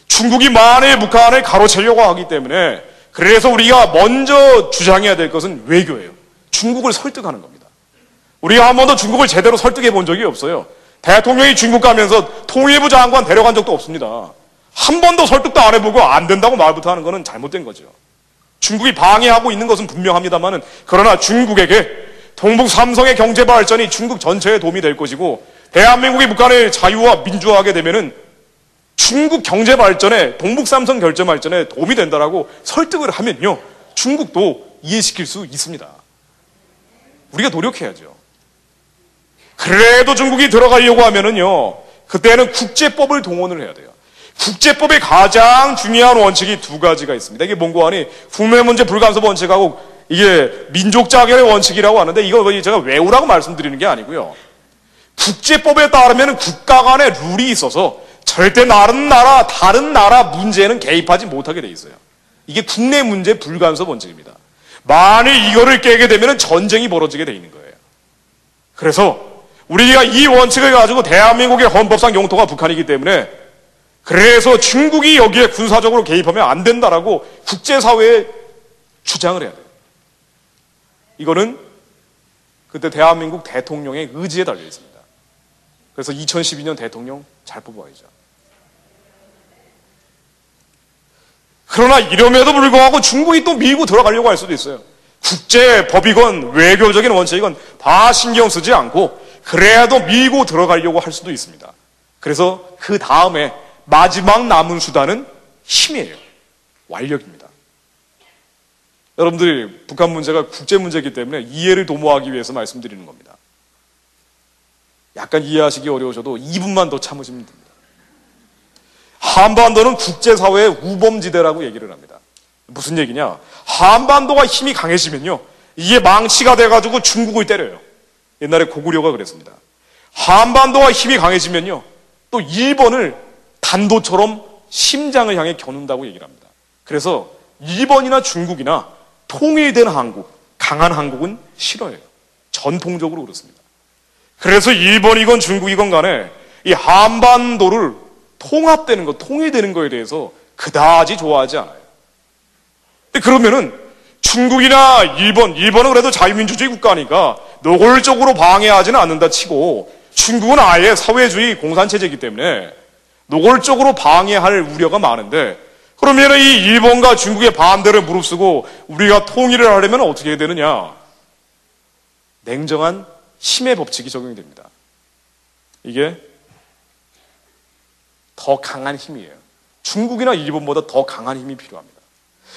중국이 만일 북한을 가로채려고 하기 때문에, 그래서 우리가 먼저 주장해야 될 것은 외교예요. 중국을 설득하는 겁니다. 우리가 한 번도 중국을 제대로 설득해 본 적이 없어요. 대통령이 중국 가면서 통일부 장관 데려간 적도 없습니다. 한 번도 설득도 안 해보고 안 된다고 말부터 하는 것은 잘못된 거죠. 중국이 방해하고 있는 것은 분명합니다만은, 그러나 중국에게 동북 삼성의 경제 발전이 중국 전체에 도움이 될 것이고, 대한민국이 북한을 자유화 민주화하게 되면은 중국 경제 발전에, 동북 삼성 결제 발전에 도움이 된다라고 설득을 하면요, 중국도 이해시킬 수 있습니다. 우리가 노력해야죠. 그래도 중국이 들어가려고 하면은요, 그때는 국제법을 동원을 해야 돼요. 국제법의 가장 중요한 원칙이 두 가지가 있습니다. 이게 뭔고 하니, 국내 문제 불간섭 원칙하고 이게 민족 자결의 원칙이라고 하는데, 이거 제가 외우라고 말씀드리는 게 아니고요. 국제법에 따르면 국가 간의 룰이 있어서 절대 다른 나라 문제에는 개입하지 못하게 돼 있어요. 이게 국내 문제 불간섭 원칙입니다. 만일 이거를 깨게 되면 전쟁이 벌어지게 돼 있는 거예요. 그래서 우리가 이 원칙을 가지고 대한민국의 헌법상 영토가 북한이기 때문에 그래서 중국이 여기에 군사적으로 개입하면 안 된다라고 국제사회에 주장을 해야 돼요. 이거는 그때 대한민국 대통령의 의지에 달려 있습니다. 그래서 2012년 대통령 잘 뽑아야죠. 그러나 이럼에도 불구하고 중국이 또 밀고 들어가려고 할 수도 있어요. 국제법이건 외교적인 원칙이건 다 신경 쓰지 않고 그래도 밀고 들어가려고 할 수도 있습니다. 그래서 그 다음에 마지막 남은 수단은 힘이에요. 완력입니다. 여러분들이 북한 문제가 국제 문제이기 때문에 이해를 도모하기 위해서 말씀드리는 겁니다. 약간 이해하시기 어려우셔도 2분만 더 참으시면 됩니다. 한반도는 국제사회의 우범지대라고 얘기를 합니다. 무슨 얘기냐? 한반도가 힘이 강해지면요, 이게 망치가 돼가지고 중국을 때려요. 옛날에 고구려가 그랬습니다. 한반도가 힘이 강해지면요, 또 일본을 단도처럼 심장을 향해 겨눈다고 얘기를 합니다. 그래서 일본이나 중국이나 통일된 한국, 강한 한국은 싫어해요. 전통적으로 그렇습니다. 그래서 일본이건 중국이건 간에 이 한반도를 통합되는 것, 통일되는 거에 대해서 그다지 좋아하지 않아요. 근데 그러면은 중국이나 일본은 그래도 자유민주주의 국가니까 노골적으로 방해하지는 않는다 치고 중국은 아예 사회주의 공산체제이기 때문에 노골적으로 방해할 우려가 많은데, 그러면 이 일본과 중국의 반대를 무릅쓰고 우리가 통일을 하려면 어떻게 해야 되느냐? 냉정한 힘의 법칙이 적용이 됩니다. 이게 더 강한 힘이에요. 중국이나 일본보다 더 강한 힘이 필요합니다.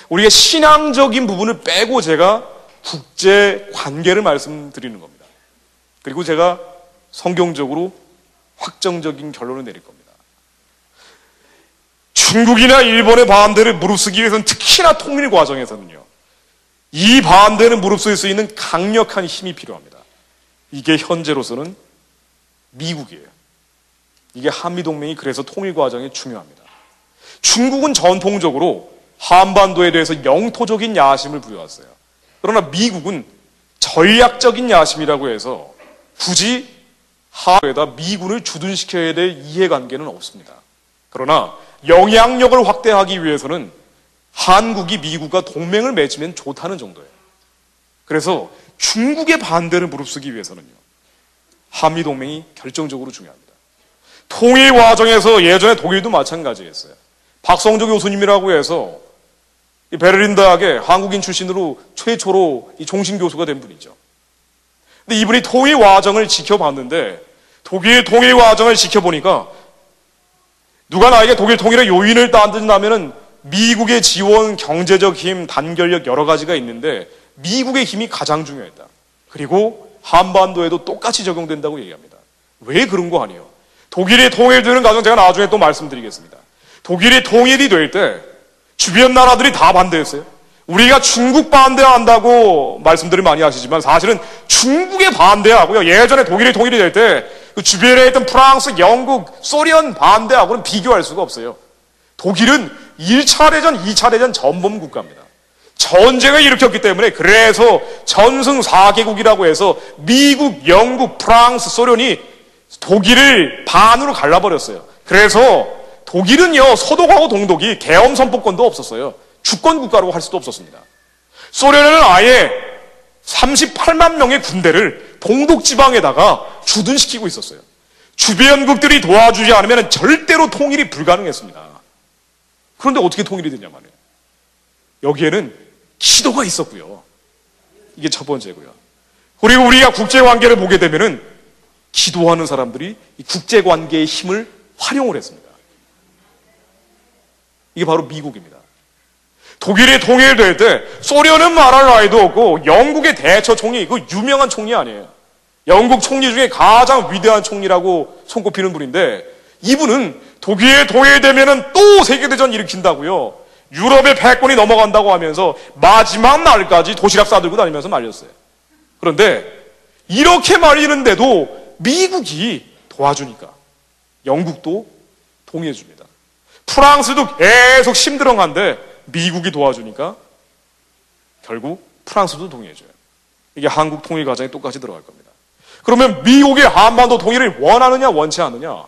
우리가 신앙적인 부분을 빼고 제가 국제 관계를 말씀드리는 겁니다. 그리고 제가 성경적으로 확정적인 결론을 내릴 겁니다. 중국이나 일본의 반대를 무릅쓰기 위해서는, 특히나 통일 과정에서는요, 이 반대는 무릅쓸 수 있는 강력한 힘이 필요합니다. 이게 현재로서는 미국이에요. 이게 한미동맹이 그래서 통일 과정이 중요합니다. 중국은 전통적으로 한반도에 대해서 영토적인 야심을 부여했어요. 그러나 미국은 전략적인 야심이라고 해서 굳이 한반도에다 미군을 주둔시켜야 될 이해관계는 없습니다. 그러나 영향력을 확대하기 위해서는 한국이 미국과 동맹을 맺으면 좋다는 정도예요. 그래서 중국의 반대를 무릅쓰기 위해서는요, 한미동맹이 결정적으로 중요합니다. 통일 과정에서 예전에 독일도 마찬가지였어요. 박성조 교수님이라고 해서 이 베를린 대학의 한국인 출신으로 최초로 이 종신교수가 된 분이죠. 근데 이분이 통일 과정을 지켜봤는데, 독일 통일 과정을 지켜보니까 누가 나에게 독일 통일의 요인을 따진다면은 미국의 지원, 경제적 힘, 단결력 여러 가지가 있는데 미국의 힘이 가장 중요했다. 그리고 한반도에도 똑같이 적용된다고 얘기합니다. 왜 그런 거 아니에요? 독일이 통일되는 과정 제가 나중에 또 말씀드리겠습니다. 독일이 통일이 될 때 주변 나라들이 다 반대했어요. 우리가 중국 반대한다고 말씀들을 많이 하시지만 사실은 중국에 반대하고요, 예전에 독일이 통일이 될 때 그 주변에 있던 프랑스, 영국, 소련 반대하고는 비교할 수가 없어요. 독일은 1차 대전, 2차 대전 전범 국가입니다. 전쟁을 일으켰기 때문에 그래서 전승 4개국이라고 해서 미국, 영국, 프랑스, 소련이 독일을 반으로 갈라버렸어요. 그래서 독일은요, 서독하고 동독이 계엄 선포권도 없었어요. 주권 국가로 할 수도 없었습니다. 소련은 아예 38만 명의 군대를 동독 지방에다가 주둔시키고 있었어요. 주변국들이 도와주지 않으면 절대로 통일이 불가능했습니다. 그런데 어떻게 통일이 됐냐 말이에요. 여기에는 기도가 있었고요. 이게 첫 번째고요. 그리고 우리가 국제관계를 보게 되면은 기도하는 사람들이 이 국제관계의 힘을 활용을 했습니다. 이게 바로 미국입니다. 독일이 통일될 때 소련은 말할 나위도 없고 영국의 대처 총리, 그 유명한 총리 아니에요. 영국 총리 중에 가장 위대한 총리라고 손꼽히는 분인데, 이분은 독일이 통일되면은 또 세계대전 일으킨다고요, 유럽의 패권이 넘어간다고 하면서 마지막 날까지 도시락 싸들고 다니면서 말렸어요. 그런데 이렇게 말리는데도 미국이 도와주니까 영국도 동의해줍니다. 프랑스도 계속 심드렁한데 미국이 도와주니까 결국 프랑스도 동의해줘요. 이게 한국 통일 과정에 똑같이 들어갈 겁니다. 그러면 미국이 한반도 통일을 원하느냐 원치 않느냐?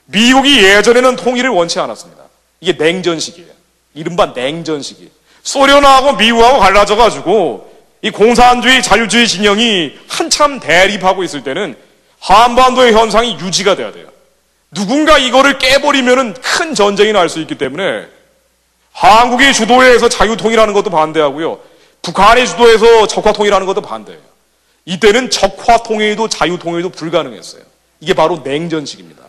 미국이 예전에는 통일을 원치 않았습니다. 이게 냉전 시기예요. 이른바 냉전 시기. 소련하고 미국하고 갈라져가지고 이 공산주의 자유주의 진영이 한참 대립하고 있을 때는 한반도의 현상이 유지가 돼야 돼요. 누군가 이거를 깨버리면은 큰 전쟁이 날 수 있기 때문에 한국이 주도해서 자유통일하는 것도 반대하고요. 북한이 주도해서 적화통일하는 것도 반대해요. 이때는 적화통일도 자유통일도 불가능했어요. 이게 바로 냉전 시기입니다.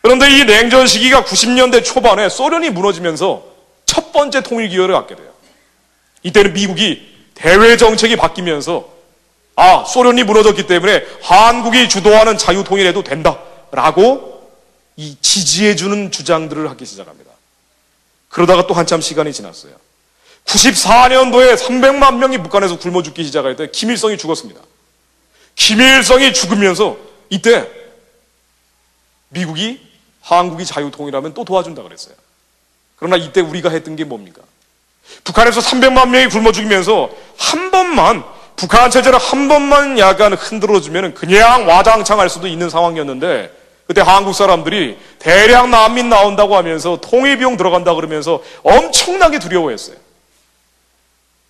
그런데 이 냉전 시기가 90년대 초반에 소련이 무너지면서 첫 번째 통일 기회를 갖게 돼요. 이때는 미국이 대외 정책이 바뀌면서 소련이 무너졌기 때문에 한국이 주도하는 자유통일해도 된다라고 이 지지해주는 주장들을 하기 시작합니다. 그러다가 또 한참 시간이 지났어요. 94년도에 300만 명이 북한에서 굶어 죽기 시작할 때 김일성이 죽었습니다. 김일성이 죽으면서 이때 미국이 한국이 자유통일하면 또 도와준다 그랬어요. 그러나 이때 우리가 했던 게 뭡니까? 북한에서 300만 명이 굶어 죽이면서 한 번만 북한 체제를 한 번만 약간 흔들어주면 그냥 와장창 할 수도 있는 상황이었는데 그때 한국 사람들이 대량 난민 나온다고 하면서 통일비용 들어간다 그러면서 엄청나게 두려워했어요.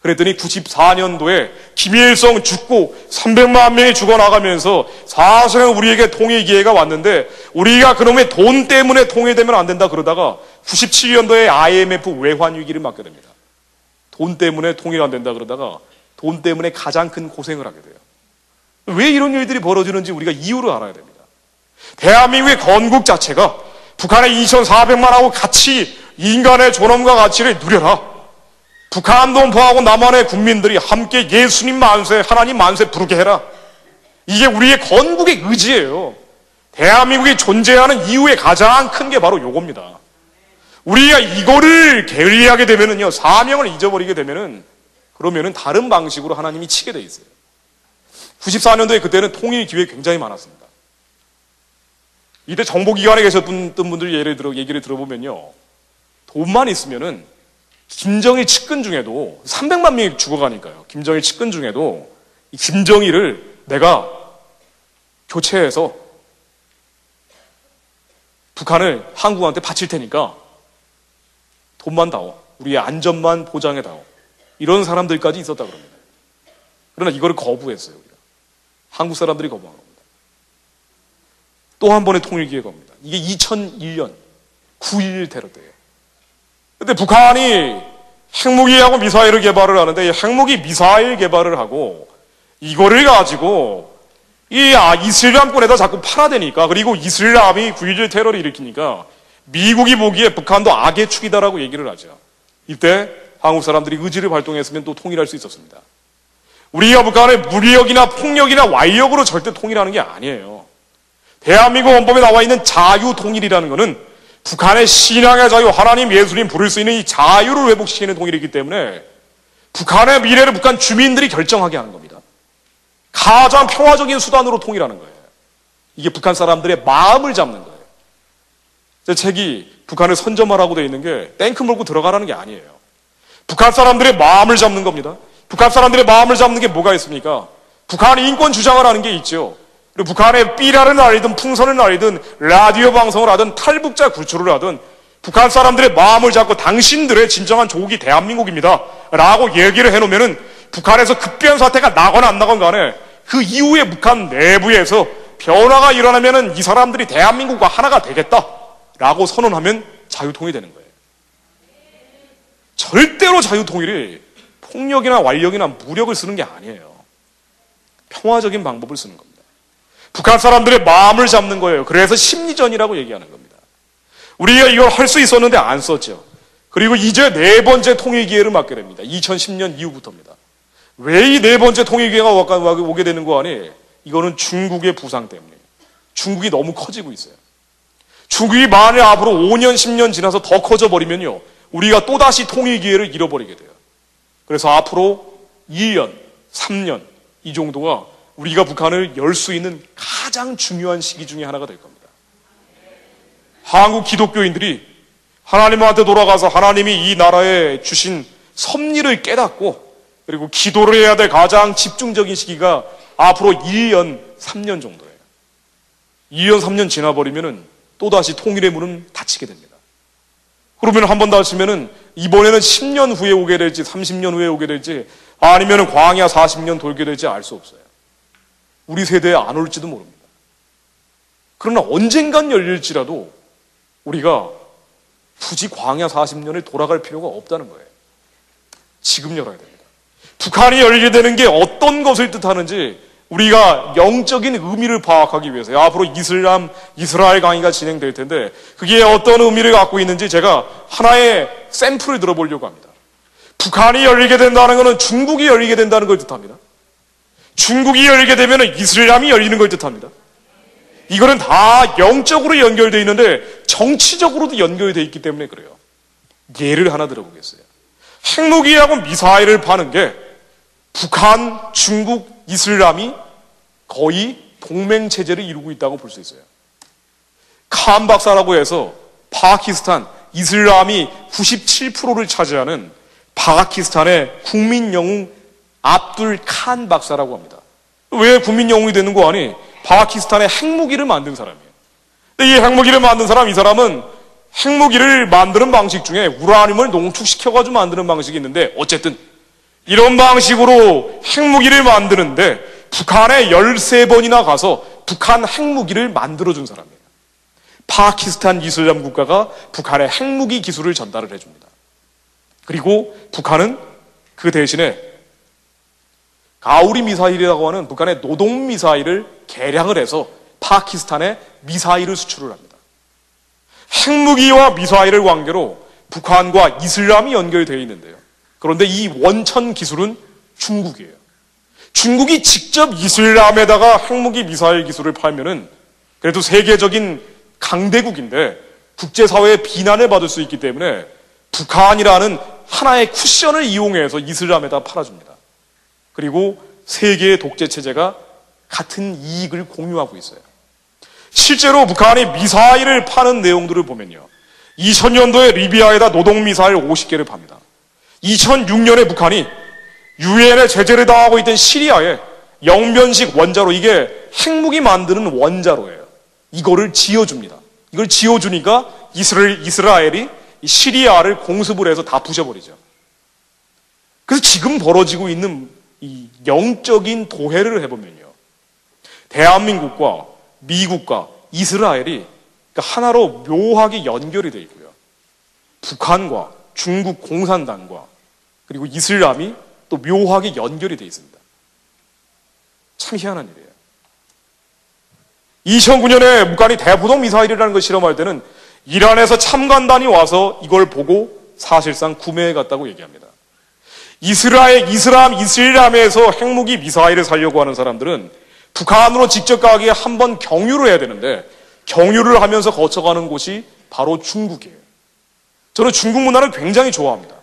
그랬더니 94년도에 김일성 죽고 300만 명이 죽어나가면서 사실은 우리에게 통일 기회가 왔는데 우리가 그놈의 돈 때문에 통일되면 안 된다 그러다가 97년도에 IMF 외환 위기를 맞게 됩니다. 돈 때문에 통일 안 된다 그러다가 돈 때문에 가장 큰 고생을 하게 돼요. 왜 이런 일들이 벌어지는지 우리가 이유를 알아야 됩니다. 대한민국의 건국 자체가 북한의 2,400만하고 같이 인간의 존엄과 가치를 누려라. 북한 동포하고 남한의 국민들이 함께 예수님 만세, 하나님 만세 부르게 해라. 이게 우리의 건국의 의지예요. 대한민국이 존재하는 이유의 가장 큰 게 바로 요겁니다. 우리가 이거를 게을리하게 되면은요, 사명을 잊어버리게 되면은, 그러면은 다른 방식으로 하나님이 치게 돼 있어요. 94년도에 그때는 통일 기회 굉장히 많았습니다. 이때 정보기관에 계셨던 분들 얘기를 들어보면요, 돈만 있으면은 김정일 측근 중에도 300만 명이 죽어가니까요. 김정일 측근 중에도 이 김정일을 내가 교체해서 북한을 한국한테 바칠 테니까 돈만 다오. 우리의 안전만 보장해 다오. 이런 사람들까지 있었다 그럽니다. 그러나 이거를 거부했어요. 우리가. 한국 사람들이 거부한 겁니다. 또 한 번의 통일 기회가 옵니다. 이게 2001년 9.11 테러 때예요. 근데 북한이 핵무기하고 미사일을 개발을 하는데 핵무기 미사일 개발을 하고 이거를 가지고 이슬람권에다 자꾸 팔아대니까 그리고 이슬람이 9.11 테러를 일으키니까 미국이 보기에 북한도 악의 축이다라고 얘기를 하죠. 이때 한국 사람들이 의지를 발동했으면 또 통일할 수 있었습니다. 우리가 북한을 무력이나 폭력이나 완력으로 절대 통일하는 게 아니에요. 대한민국 헌법에 나와 있는 자유통일이라는 것은 북한의 신앙의 자유, 하나님, 예수님 부를 수 있는 이 자유를 회복시키는 통일이기 때문에 북한의 미래를 북한 주민들이 결정하게 하는 겁니다. 가장 평화적인 수단으로 통일하는 거예요. 이게 북한 사람들의 마음을 잡는 거예요. 제 책이 북한을 선점하라고 되어 있는 게 탱크 몰고 들어가라는 게 아니에요. 북한 사람들의 마음을 잡는 겁니다. 북한 사람들의 마음을 잡는 게 뭐가 있습니까? 북한 인권 주장을 하는 게 있죠. 그리고 북한의 삐라를 날리든 풍선을 날리든 라디오 방송을 하든 탈북자 구출을 하든 북한 사람들의 마음을 잡고 당신들의 진정한 조국이 대한민국입니다 라고 얘기를 해놓으면은 북한에서 급변 사태가 나거나 안 나건 간에 그 이후에 북한 내부에서 변화가 일어나면은 이 사람들이 대한민국과 하나가 되겠다 라고 선언하면 자유통일이 되는 거예요. 절대로 자유통일이 폭력이나 완력이나 무력을 쓰는 게 아니에요. 평화적인 방법을 쓰는 겁니다. 북한 사람들의 마음을 잡는 거예요. 그래서 심리전이라고 얘기하는 겁니다. 우리가 이걸 할 수 있었는데 안 썼죠. 그리고 이제 네 번째 통일 기회를 맞게 됩니다. 2010년 이후부터입니다. 왜 이 네 번째 통일 기회가 오게 되는 거 아니? 이거는 중국의 부상 때문이에요. 중국이 너무 커지고 있어요. 중국이 만약 앞으로 5년, 10년 지나서 더 커져버리면요, 우리가 또다시 통일 기회를 잃어버리게 돼요. 그래서 앞으로 2년, 3년 이 정도가 우리가 북한을 열 수 있는 가장 중요한 시기 중에 하나가 될 겁니다. 한국 기독교인들이 하나님한테 돌아가서 하나님이 이 나라에 주신 섭리를 깨닫고 그리고 기도를 해야 될 가장 집중적인 시기가 앞으로 1년, 3년 정도예요. 2년, 3년 지나버리면은 또다시 통일의 문은 닫히게 됩니다. 그러면 한 번 닫히면은 이번에는 10년 후에 오게 될지 30년 후에 오게 될지 아니면은 광야 40년 돌게 될지 알 수 없어요. 우리 세대에 안 올지도 모릅니다. 그러나 언젠간 열릴지라도 우리가 굳이 광야 40년을 돌아갈 필요가 없다는 거예요. 지금 열어야 됩니다. 북한이 열리게 되는 게 어떤 것을 뜻하는지 우리가 영적인 의미를 파악하기 위해서요. 앞으로 이스라엘 강의가 진행될 텐데 그게 어떤 의미를 갖고 있는지 제가 하나의 샘플을 들어보려고 합니다. 북한이 열리게 된다는 것은 중국이 열리게 된다는 걸 뜻합니다. 중국이 열리게 되면 이슬람이 열리는 걸 뜻합니다. 이거는 다 영적으로 연결되어 있는데 정치적으로도 연결되어 있기 때문에 그래요. 예를 하나 들어보겠어요. 핵무기하고 미사일을 파는 게 북한, 중국, 이슬람이 거의 동맹체제를 이루고 있다고 볼 수 있어요. 칸 박사라고 해서 파키스탄, 이슬람이 97%를 차지하는 파키스탄의 국민영웅 압둘 칸 박사라고 합니다. 왜 국민영웅이 되는 거 아니? 파키스탄의 핵무기를 만든 사람이에요. 근데 이 핵무기를 만든 사람, 이 사람은 핵무기를 만드는 방식 중에 우라늄을 농축시켜가지고 만드는 방식이 있는데 어쨌든 이런 방식으로 핵무기를 만드는데 북한에 13번이나 가서 북한 핵무기를 만들어준 사람이에요. 파키스탄 이슬람 국가가 북한의 핵무기 기술을 전달을 해줍니다. 그리고 북한은 그 대신에 가우리 미사일이라고 하는 북한의 노동 미사일을 개량을 해서 파키스탄에 미사일을 수출을 합니다. 핵무기와 미사일을 관계로 북한과 이슬람이 연결되어 있는데요. 그런데 이 원천 기술은 중국이에요. 중국이 직접 이슬람에다가 핵무기 미사일 기술을 팔면은 그래도 세계적인 강대국인데 국제사회의 비난을 받을 수 있기 때문에 북한이라는 하나의 쿠션을 이용해서 이슬람에다 팔아줍니다. 그리고 세계의 독재체제가 같은 이익을 공유하고 있어요. 실제로 북한이 미사일을 파는 내용들을 보면요. 2000년도에 리비아에다 노동미사일 50개를 팝니다. 2006년에 북한이 유엔의 제재를 당하고 있던 시리아에 영변식 원자로, 이게 핵무기 만드는 원자로예요. 이거를 지어줍니다. 이걸 지어주니까 이스라엘이 시리아를 공습을 해서 다 부셔버리죠. 그래서 지금 벌어지고 있는 이 영적인 도해를 해보면요. 대한민국과 미국과 이스라엘이 하나로 묘하게 연결이 되어 있고요. 북한과 중국 공산당과 그리고 이슬람이 또 묘하게 연결이 되어 있습니다. 참 희한한 일이에요. 2009년에 북한이 대포동 미사일이라는 걸 실험할 때는 이란에서 참관단이 와서 이걸 보고 사실상 구매해 갔다고 얘기합니다. 이슬람에서 핵무기 미사일을 살려고 하는 사람들은 북한으로 직접 가기에 한번 경유를 해야 되는데 경유를 하면서 거쳐가는 곳이 바로 중국이에요. 저는 중국 문화를 굉장히 좋아합니다.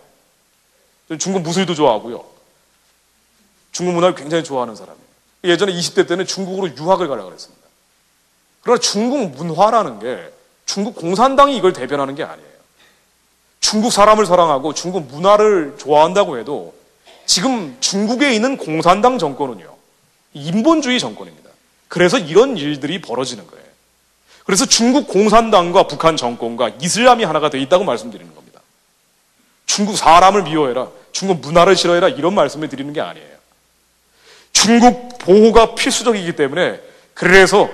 저는 중국 무술도 좋아하고요. 중국 문화를 굉장히 좋아하는 사람이에요. 예전에 20대 때는 중국으로 유학을 가려고 했습니다. 그러나 중국 문화라는 게 중국 공산당이 이걸 대변하는 게 아니에요. 중국 사람을 사랑하고 중국 문화를 좋아한다고 해도 지금 중국에 있는 공산당 정권은요, 인본주의 정권입니다. 그래서 이런 일들이 벌어지는 거예요. 그래서 중국 공산당과 북한 정권과 이슬람이 하나가 돼 있다고 말씀드리는 겁니다. 중국 사람을 미워해라, 중국 문화를 싫어해라, 이런 말씀을 드리는 게 아니에요. 중국 보호가 필수적이기 때문에, 그래서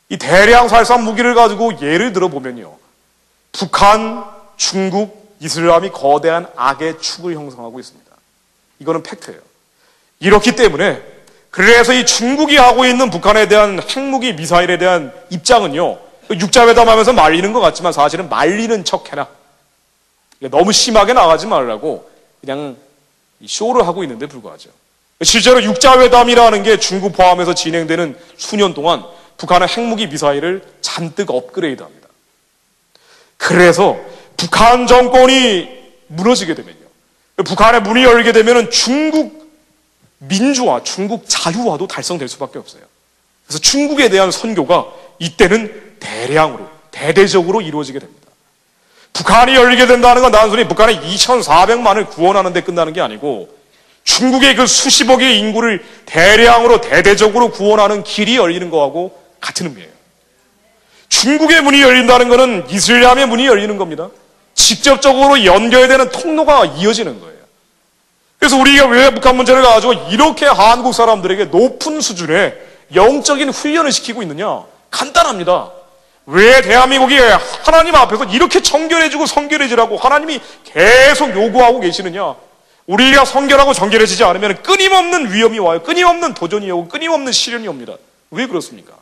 이 대량 살상 무기를 가지고 예를 들어보면요, 북한, 중국, 이슬람이 거대한 악의 축을 형성하고 있습니다. 이거는 팩트예요. 이렇기 때문에 그래서 이 중국이 하고 있는 북한에 대한 핵무기 미사일에 대한 입장은요, 육자회담하면서 말리는 것 같지만 사실은 말리는 척해라, 너무 심하게 나가지 말라고 그냥 쇼를 하고 있는데 불과하죠. 실제로 육자회담이라는 게 중국 포함해서 진행되는 수년 동안 북한의 핵무기 미사일을 잔뜩 업그레이드합니다. 그래서 북한 정권이 무너지게 되면요, 북한의 문이 열게 되면 중국 민주화, 중국 자유화도 달성될 수밖에 없어요. 그래서 중국에 대한 선교가 이때는 대량으로 대대적으로 이루어지게 됩니다. 북한이 열리게 된다는 건 단순히 북한의 2,400만을 구원하는 데 끝나는 게 아니고 중국의 그 수십억의 인구를 대량으로 대대적으로 구원하는 길이 열리는 거하고 같은 의미예요. 중국의 문이 열린다는 것은 이슬람의 문이 열리는 겁니다. 직접적으로 연결되는 통로가 이어지는 거예요. 그래서 우리가 왜 북한 문제를 가지고 이렇게 한국 사람들에게 높은 수준의 영적인 훈련을 시키고 있느냐? 간단합니다. 왜 대한민국이 하나님 앞에서 이렇게 정결해지고 성결해지라고 하나님이 계속 요구하고 계시느냐? 우리가 성결하고 정결해지지 않으면 끊임없는 위험이 와요. 끊임없는 도전이 오고 끊임없는 시련이 옵니다. 왜 그렇습니까?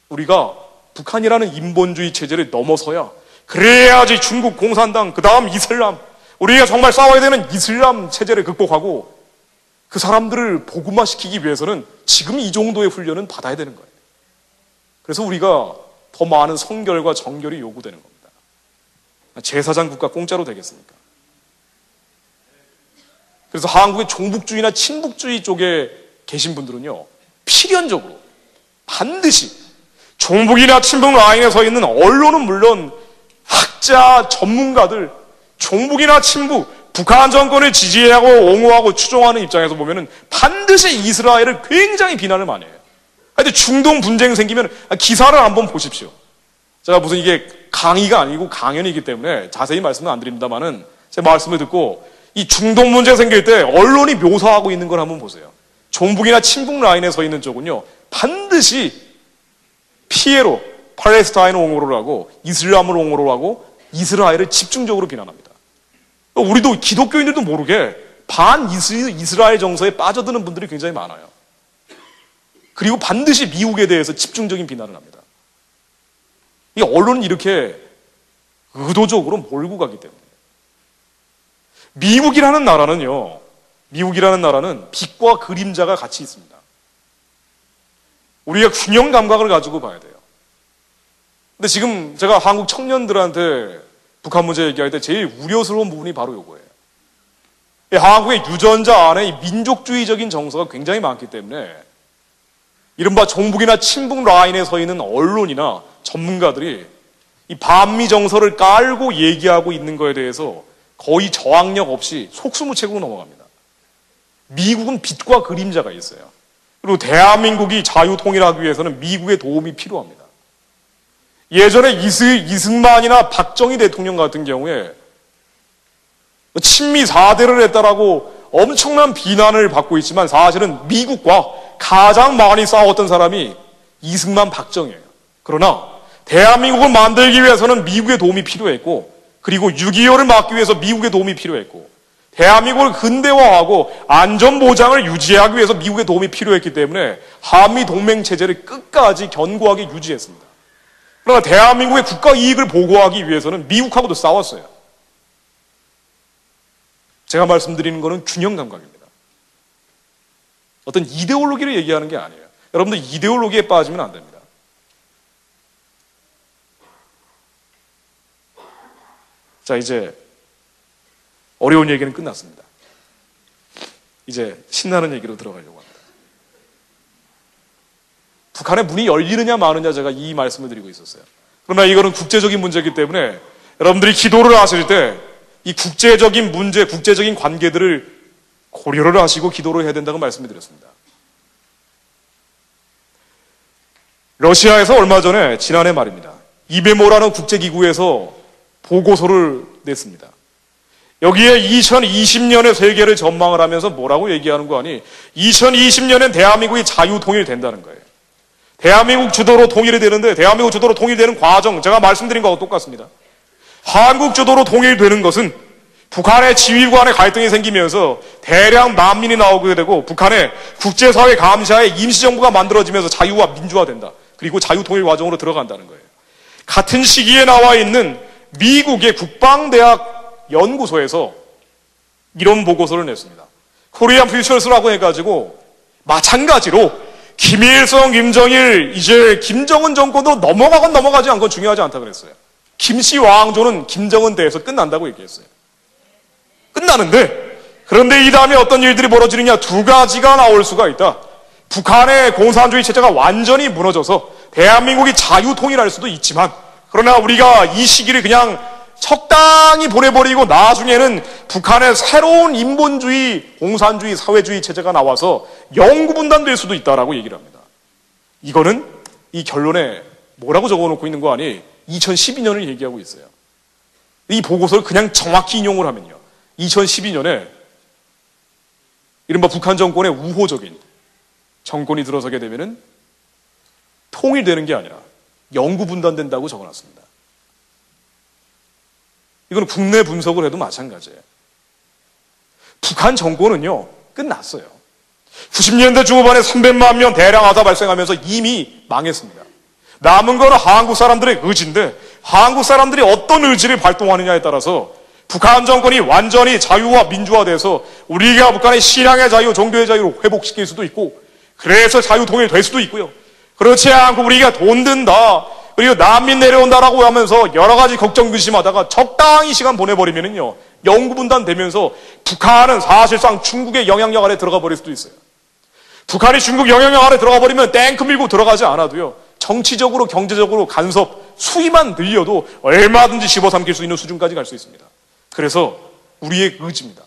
우리가 북한이라는 인본주의 체제를 넘어서야 그래야지 중국 공산당, 그 다음 이슬람, 우리가 정말 싸워야 되는 이슬람 체제를 극복하고 그 사람들을 복음화시키기 위해서는 지금 이 정도의 훈련은 받아야 되는 거예요. 그래서 우리가 더 많은 성결과 정결이 요구되는 겁니다. 제사장 국가 공짜로 되겠습니까? 그래서 한국의 종북주의나 친북주의 쪽에 계신 분들은요, 필연적으로 반드시 종북이나 친북 라인에 서 있는 언론은 물론 학자, 전문가들, 종북이나 친북, 북한 정권을 지지하고 옹호하고 추종하는 입장에서 보면은 반드시 이스라엘을 굉장히 비난을 많이 해요. 근데 중동 분쟁 생기면 기사를 한번 보십시오. 제가 무슨 이게 강의가 아니고 강연이기 때문에 자세히 말씀은 안 드립니다만은 제 말씀을 듣고 이 중동 문제 생길 때 언론이 묘사하고 있는 걸 한번 보세요. 종북이나 친북 라인에 서 있는 쪽은요, 반드시 피해로 팔레스타인을 옹호를 하고 이슬람을 옹호를 하고 이스라엘을 집중적으로 비난합니다. 우리도 기독교인들도 모르게 이스라엘 정서에 빠져드는 분들이 굉장히 많아요. 그리고 반드시 미국에 대해서 집중적인 비난을 합니다. 이 언론은 이렇게 의도적으로 몰고 가기 때문에. 미국이라는 나라는 빛과 그림자가 같이 있습니다. 우리가 균형 감각을 가지고 봐야 돼요. 근데 지금 제가 한국 청년들한테 북한 문제 얘기할 때 제일 우려스러운 부분이 바로 이거예요. 한국의 유전자 안에 민족주의적인 정서가 굉장히 많기 때문에 이른바 종북이나 친북 라인에 서 있는 언론이나 전문가들이 이 반미 정서를 깔고 얘기하고 있는 거에 대해서 거의 저항력 없이 속수무책으로 넘어갑니다. 미국은 빛과 그림자가 있어요. 그리고 대한민국이 자유통일하기 위해서는 미국의 도움이 필요합니다. 예전에 이승만이나 박정희 대통령 같은 경우에 친미 4대를 했다라고 엄청난 비난을 받고 있지만 사실은 미국과 가장 많이 싸웠던 사람이 이승만, 박정희예요. 그러나 대한민국을 만들기 위해서는 미국의 도움이 필요했고, 그리고 6.25를 막기 위해서 미국의 도움이 필요했고, 대한민국을 근대화하고 안전보장을 유지하기 위해서 미국의 도움이 필요했기 때문에 한미 동맹 체제를 끝까지 견고하게 유지했습니다. 그러나 대한민국의 국가 이익을 보호하기 위해서는 미국하고도 싸웠어요. 제가 말씀드리는 것은 균형 감각입니다. 어떤 이데올로기를 얘기하는 게 아니에요. 여러분들 이데올로기에 빠지면 안 됩니다. 자, 이제 어려운 얘기는 끝났습니다. 이제 신나는 얘기로 들어가려고 합니다. 북한의 문이 열리느냐 마느냐 제가 이 말씀을 드리고 있었어요. 그러나 이거는 국제적인 문제이기 때문에 여러분들이 기도를 하실 때 이 국제적인 문제, 국제적인 관계들을 고려를 하시고 기도를 해야 된다고 말씀을 드렸습니다. 러시아에서 얼마 전에 지난해 말입니다. 이베모라는 국제기구에서 보고서를 냈습니다. 여기에 2020년의 세계를 전망을 하면서 뭐라고 얘기하는 거 아니? 2020년엔 대한민국이 자유통일된다는 거예요. 대한민국 주도로 통일이 되는데 대한민국 주도로 통일되는 과정, 제가 말씀드린 거하고 똑같습니다. 한국 주도로 통일되는 것은 북한의 지휘관의 갈등이 생기면서 대량 난민이 나오게 되고 북한의 국제사회 감시하에 임시정부가 만들어지면서 자유와 민주화된다. 그리고 자유통일 과정으로 들어간다는 거예요. 같은 시기에 나와 있는 미국의 국방대학 연구소에서 이런 보고서를 냈습니다. 코리안 퓨처스라고 해가지고 마찬가지로 김일성, 김정일, 이제 김정은 정권도 넘어가건 넘어가지 않건 중요하지 않다 그랬어요. 김씨 왕조는 김정은 때에서 끝난다고 얘기했어요. 끝나는데 그런데 이 다음에 어떤 일들이 벌어지느냐, 두 가지가 나올 수가 있다. 북한의 공산주의 체제가 완전히 무너져서 대한민국이 자유통일할 수도 있지만, 그러나 우리가 이 시기를 그냥 적당히 보내버리고 나중에는 북한의 새로운 인본주의, 공산주의, 사회주의 체제가 나와서 영구분단될 수도 있다라고 얘기를 합니다. 이거는 이 결론에 뭐라고 적어놓고 있는 거 아니? 2012년을 얘기하고 있어요. 이 보고서를 그냥 정확히 인용을 하면요, 2012년에 이른바 북한 정권의 우호적인 정권이 들어서게 되면은 통일되는 게 아니라 영구분단된다고 적어놨습니다. 이건 국내 분석을 해도 마찬가지예요. 북한 정권은요, 끝났어요. 90년대 중후반에 300만 명 대량 하사 발생하면서 이미 망했습니다. 남은 거는 한국 사람들의 의지인데, 한국 사람들이 어떤 의지를 발동하느냐에 따라서 북한 정권이 완전히 자유와 민주화돼서 우리가 북한의 신앙의 자유, 종교의 자유를 회복시킬 수도 있고, 그래서 자유통일 될 수도 있고요. 그렇지 않고 우리가 돈 든다, 그리고 난민 내려온다라고 하면서 여러 가지 걱정 근심하다가 적당히 시간 보내버리면은요, 영구분단 되면서 북한은 사실상 중국의 영향력 아래 들어가 버릴 수도 있어요. 북한이 중국 영향력 아래 들어가 버리면 탱크 밀고 들어가지 않아도요, 정치적으로, 경제적으로 간섭, 수위만 늘려도 얼마든지 집어삼킬 수 있는 수준까지 갈 수 있습니다. 그래서 우리의 의지입니다.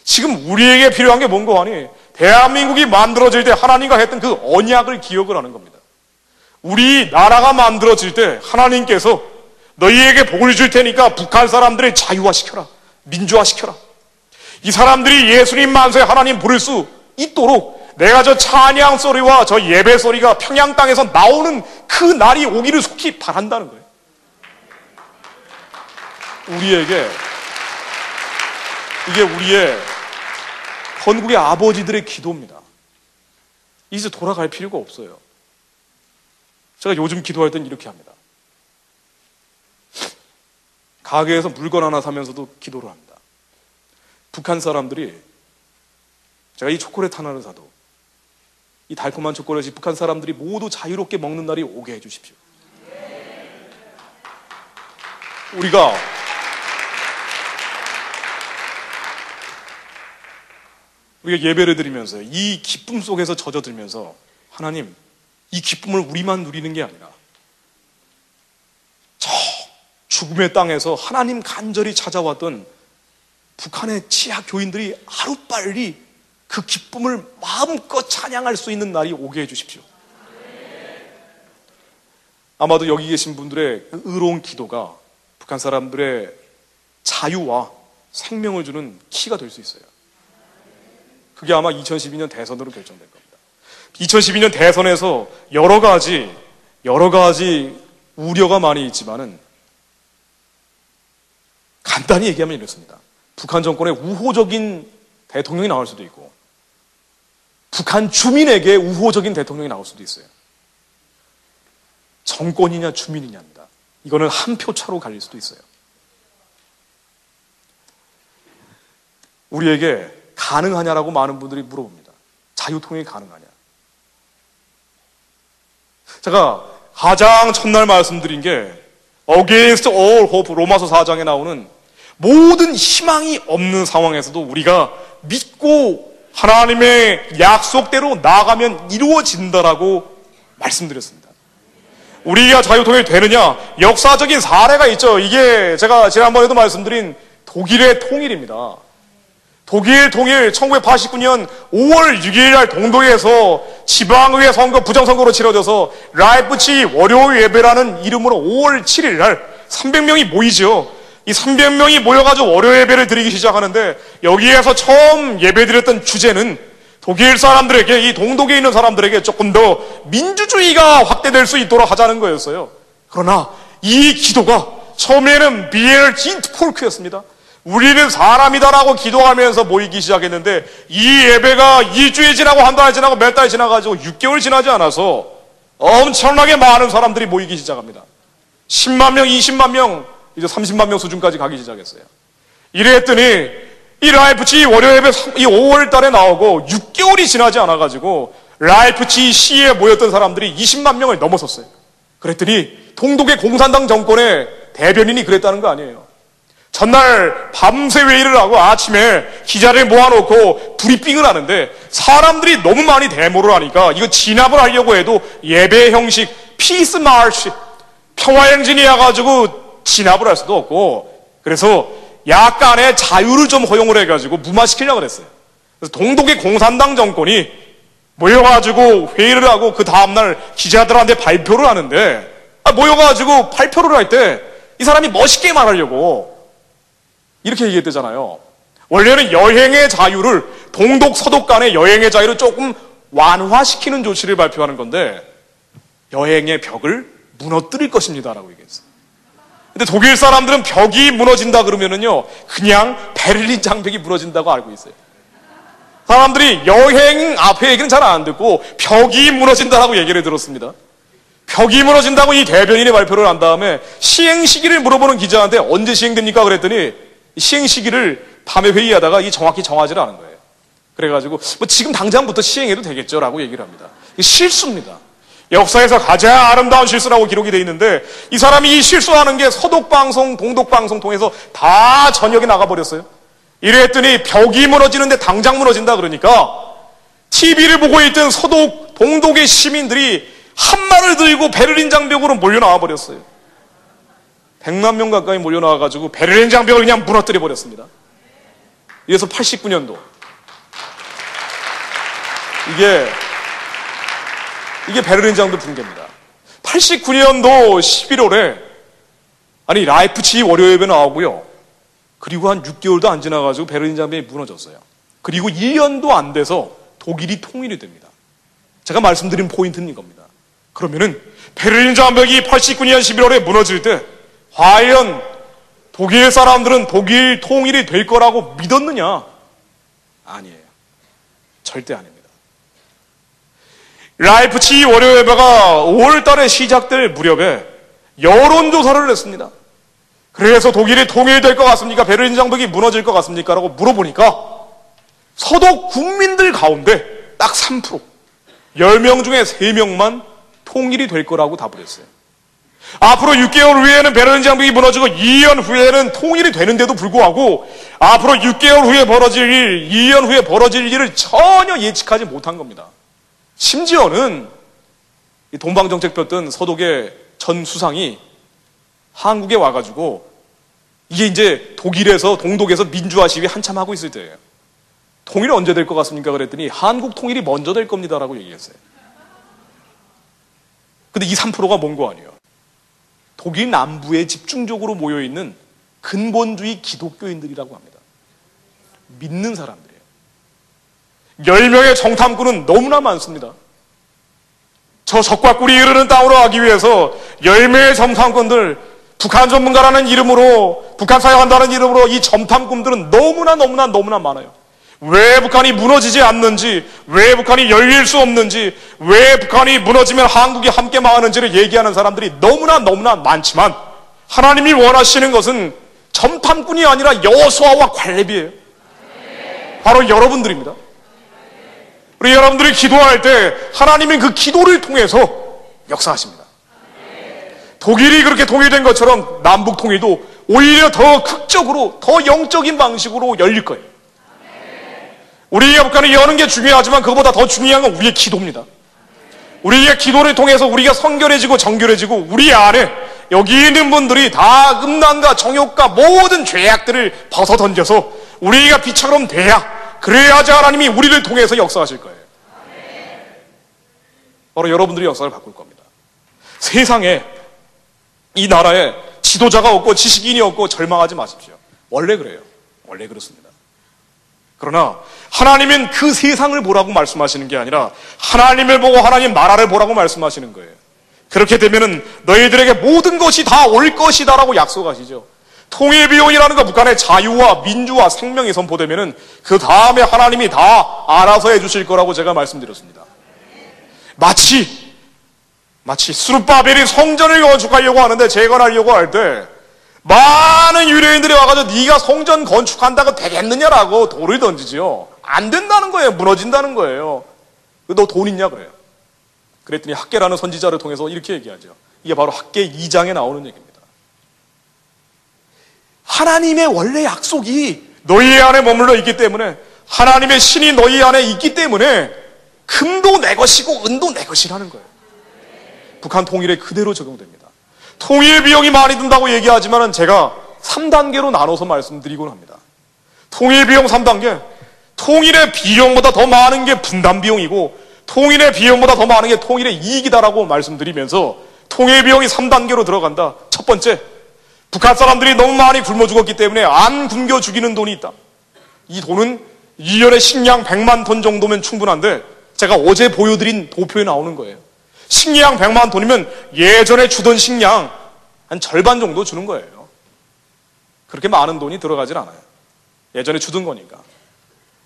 지금 우리에게 필요한 게 뭔가 하니, 대한민국이 만들어질 때 하나님과 했던 그 언약을 기억을 하는 겁니다. 우리 나라가 만들어질 때 하나님께서 너희에게 복을 줄 테니까 북한 사람들을 자유화시켜라, 민주화시켜라. 이 사람들이 예수님 만세 하나님 부를 수 있도록 내가 저 찬양 소리와 저 예배 소리가 평양 땅에서 나오는 그 날이 오기를 속히 바란다는 거예요. 이게 우리의 건국의 아버지들의 기도입니다. 이제 돌아갈 필요가 없어요. 제가 요즘 기도할 땐 이렇게 합니다. 가게에서 물건 하나 사면서도 기도를 합니다. 북한 사람들이, 제가 이 초콜릿 하나를 사도 이 달콤한 초콜릿이 북한 사람들이 모두 자유롭게 먹는 날이 오게 해주십시오. 우리가 예배를 드리면서 이 기쁨 속에서 젖어들면서, 하나님, 이 기쁨을 우리만 누리는 게 아니라 저 죽음의 땅에서 하나님 간절히 찾아왔던 북한의 치하 교인들이 하루빨리 그 기쁨을 마음껏 찬양할 수 있는 날이 오게 해주십시오. 아마도 여기 계신 분들의 의로운 기도가 북한 사람들의 자유와 생명을 주는 키가 될 수 있어요. 그게 아마 2012년 대선으로 결정될 겁니다. 2012년 대선에서 여러 가지 우려가 많이 있지만은, 간단히 얘기하면 이렇습니다. 북한 정권의 우호적인 대통령이 나올 수도 있고, 북한 주민에게 우호적인 대통령이 나올 수도 있어요. 정권이냐 주민이냐입니다. 이거는 한 표 차로 갈릴 수도 있어요. 우리에게 가능하냐라고 많은 분들이 물어봅니다. 자유통일이 가능하냐? 제가 가장 첫날 말씀드린 게 Against all hope, 로마서 4장에 나오는 모든 희망이 없는 상황에서도 우리가 믿고 하나님의 약속대로 나아가면 이루어진다라고 말씀드렸습니다. 우리가 자유통일 되느냐? 역사적인 사례가 있죠. 이게 제가 지난번에도 말씀드린 독일의 통일입니다. 독일 통일 1989년 5월 6일 날 동독에서 지방의회 선거 부정선거로 치러져서 라이프치히 월요 예배라는 이름으로 5월 7일 날 300명이 모이죠. 이 300명이 모여가지고 월요 예배를 드리기 시작하는데, 여기에서 처음 예배 드렸던 주제는 독일 사람들에게, 이 동독에 있는 사람들에게 조금 더 민주주의가 확대될 수 있도록 하자는 거였어요. 그러나 이 기도가 처음에는 비엘 진트 폴크였습니다. 우리는 사람이다라고 기도하면서 모이기 시작했는데, 이 예배가 2주일 지나고 한 달 지나고 몇 달 지나가지고 6개월 지나지 않아서 엄청나게 많은 사람들이 모이기 시작합니다. 10만 명, 20만 명, 이제 30만 명 수준까지 가기 시작했어요. 이랬더니 이 라이프치히 월요 예배 이 5월 달에 나오고 6개월이 지나지 않아가지고 라이프치히 시에 모였던 사람들이 20만 명을 넘어섰어요. 그랬더니 동독의 공산당 정권의 대변인이 그랬다는 거 아니에요. 전날 밤새 회의를 하고 아침에 기자를 모아놓고 브리핑을 하는데 사람들이 너무 많이 데모를 하니까 이거 진압을 하려고 해도 예배 형식, 피스 마르시, 평화행진이어가지고 진압을 할 수도 없고, 그래서 약간의 자유를 좀 허용을 해가지고 무마시키려고 그랬어요. 그래서 동독의 공산당 정권이 모여가지고 회의를 하고 그 다음날 기자들한테 발표를 하는데, 모여가지고 발표를 할 때 이 사람이 멋있게 말하려고 이렇게 얘기했대잖아요. 원래는 여행의 자유를, 동독 서독 간의 여행의 자유를 조금 완화시키는 조치를 발표하는 건데, 여행의 벽을 무너뜨릴 것입니다라고 얘기했어요. 근데 독일 사람들은 벽이 무너진다 그러면은요, 그냥 베를린 장벽이 무너진다고 알고 있어요. 사람들이 여행 앞에 얘기는 잘 안 듣고 벽이 무너진다라고 얘기를 들었습니다. 벽이 무너진다고 이 대변인이 발표를 한 다음에 시행 시기를 물어보는 기자한테 언제 시행됩니까? 그랬더니 시행 시기를 밤에 회의하다가 이 정확히 정하지를 않은 거예요. 그래가지고 뭐 지금 당장부터 시행해도 되겠죠라고 얘기를 합니다. 이게 실수입니다. 역사에서 가장 아름다운 실수라고 기록이 돼 있는데, 이 사람이 이 실수하는 게 서독방송, 동독방송 통해서 다 전역에 나가버렸어요. 이랬더니 벽이 무너지는데 당장 무너진다 그러니까 TV를 보고 있던 서독, 동독의 시민들이 한 말을 들고 베를린 장벽으로 몰려나와 버렸어요. 100만 명 가까이 몰려나와가지고 베를린 장벽을 그냥 무너뜨려 버렸습니다. 이래서 89년도 이게 베를린 장벽 붕괴입니다. 89년도 11월에 라이프치히 월요예배 나오고요. 그리고 한 6개월도 안 지나가지고 베를린 장벽이 무너졌어요. 그리고 1년도 안 돼서 독일이 통일이 됩니다. 제가 말씀드린 포인트는 이겁니다. 그러면은 베를린 장벽이 89년 11월에 무너질 때 과연 독일 사람들은 독일 통일이 될 거라고 믿었느냐? 아니에요. 절대 아닙니다. 라이프치히 월요예배가 5월 달에 시작될 무렵에 여론조사를 냈습니다. 그래서 독일이 통일될 것 같습니까? 베를린 장벽이 무너질 것 같습니까? 라고 물어보니까 서독 국민들 가운데 딱 3%, 10명 중에 3명만 통일이 될 거라고 답을 했어요. 앞으로 6개월 후에는 베를린 장벽이 무너지고 2년 후에는 통일이 되는데도 불구하고 앞으로 6개월 후에 벌어질 일, 2년 후에 벌어질 일을 전혀 예측하지 못한 겁니다. 심지어는 동방정책 폈던 서독의 전 수상이 한국에 와가지고 이게 이제 독일에서, 동독에서 민주화 시위 한참 하고 있을 때예요. 통일이 언제 될 것 같습니까? 그랬더니 한국 통일이 먼저 될 겁니다라고 얘기했어요. 근데 이 3%가 뭔 거 아니에요? 독일 남부에 집중적으로 모여있는 근본주의 기독교인들이라고 합니다. 믿는 사람들이에요. 10명의 정탐꾼은 너무나 많습니다. 저 적과 꿀이 흐르는 땅으로 가기 위해서 10명의 정탐꾼들, 북한 전문가라는 이름으로, 북한 사역한다는 이름으로 이 정탐꾼들은 너무나 많아요. 왜 북한이 무너지지 않는지, 왜 북한이 열릴 수 없는지, 왜 북한이 무너지면 한국이 함께 망하는지를 얘기하는 사람들이 너무나 많지만, 하나님이 원하시는 것은 정탐꾼이 아니라 여호수아와 갈렙이에요. 바로 여러분들입니다. 우리 여러분들이 기도할 때 하나님은 그 기도를 통해서 역사하십니다. 독일이 그렇게 통일된 것처럼 남북 통일도 오히려 더 극적으로, 더 영적인 방식으로 열릴 거예요. 우리가 북한을 여는 게 중요하지만 그것보다 더 중요한 건 우리의 기도입니다. 우리의 기도를 통해서 우리가 성결해지고 정결해지고 우리 안에 여기 있는 분들이 다 음란과 정욕과 모든 죄악들을 벗어던져서 우리가 빛처럼 돼야, 그래야지 하나님이 우리를 통해서 역사하실 거예요. 바로 여러분들이 역사를 바꿀 겁니다. 세상에, 이 나라에 지도자가 없고 지식인이 없고 절망하지 마십시오. 원래 그래요. 원래 그렇습니다. 그러나 하나님은 그 세상을 보라고 말씀하시는 게 아니라 하나님을 보고 하나님 나라를 보라고 말씀하시는 거예요. 그렇게 되면은 너희들에게 모든 것이 다 올 것이다라고 약속하시죠. 통일비용이라는 거, 북한의 자유와 민주와 생명이 선포되면은 그 다음에 하나님이 다 알아서 해주실 거라고 제가 말씀드렸습니다. 마치 스룹바벨이 성전을 건축하려고 하는데, 재건하려고 할 때 많은 유대인들이 와가지고 네가 성전 건축한다고 되겠느냐라고 돌을 던지지요. 안 된다는 거예요. 무너진다는 거예요. 너 돈 있냐 그래요. 그랬더니 학개라는 선지자를 통해서 이렇게 얘기하죠. 이게 바로 학개 2장에 나오는 얘기입니다. 하나님의 원래 약속이 너희 안에 머물러 있기 때문에, 하나님의 신이 너희 안에 있기 때문에 금도 내 것이고 은도 내 것이라는 거예요. 북한 통일에 그대로 적용됩니다. 통일 비용이 많이 든다고 얘기하지만 제가 3단계로 나눠서 말씀드리곤 합니다. 통일 비용 3단계. 통일의 비용보다 더 많은 게 분담 비용이고 통일의 비용보다 더 많은 게 통일의 이익이다라고 말씀드리면서 통일 비용이 3단계로 들어간다. 첫 번째, 북한 사람들이 너무 많이 굶어 죽었기 때문에 안 굶겨 죽이는 돈이 있다. 이 돈은 1년에 식량 100만 톤 정도면 충분한데 제가 어제 보여드린 도표에 나오는 거예요. 식량 100만 톤이면 예전에 주던 식량 한 절반 정도 주는 거예요. 그렇게 많은 돈이 들어가질 않아요. 예전에 주던 거니까.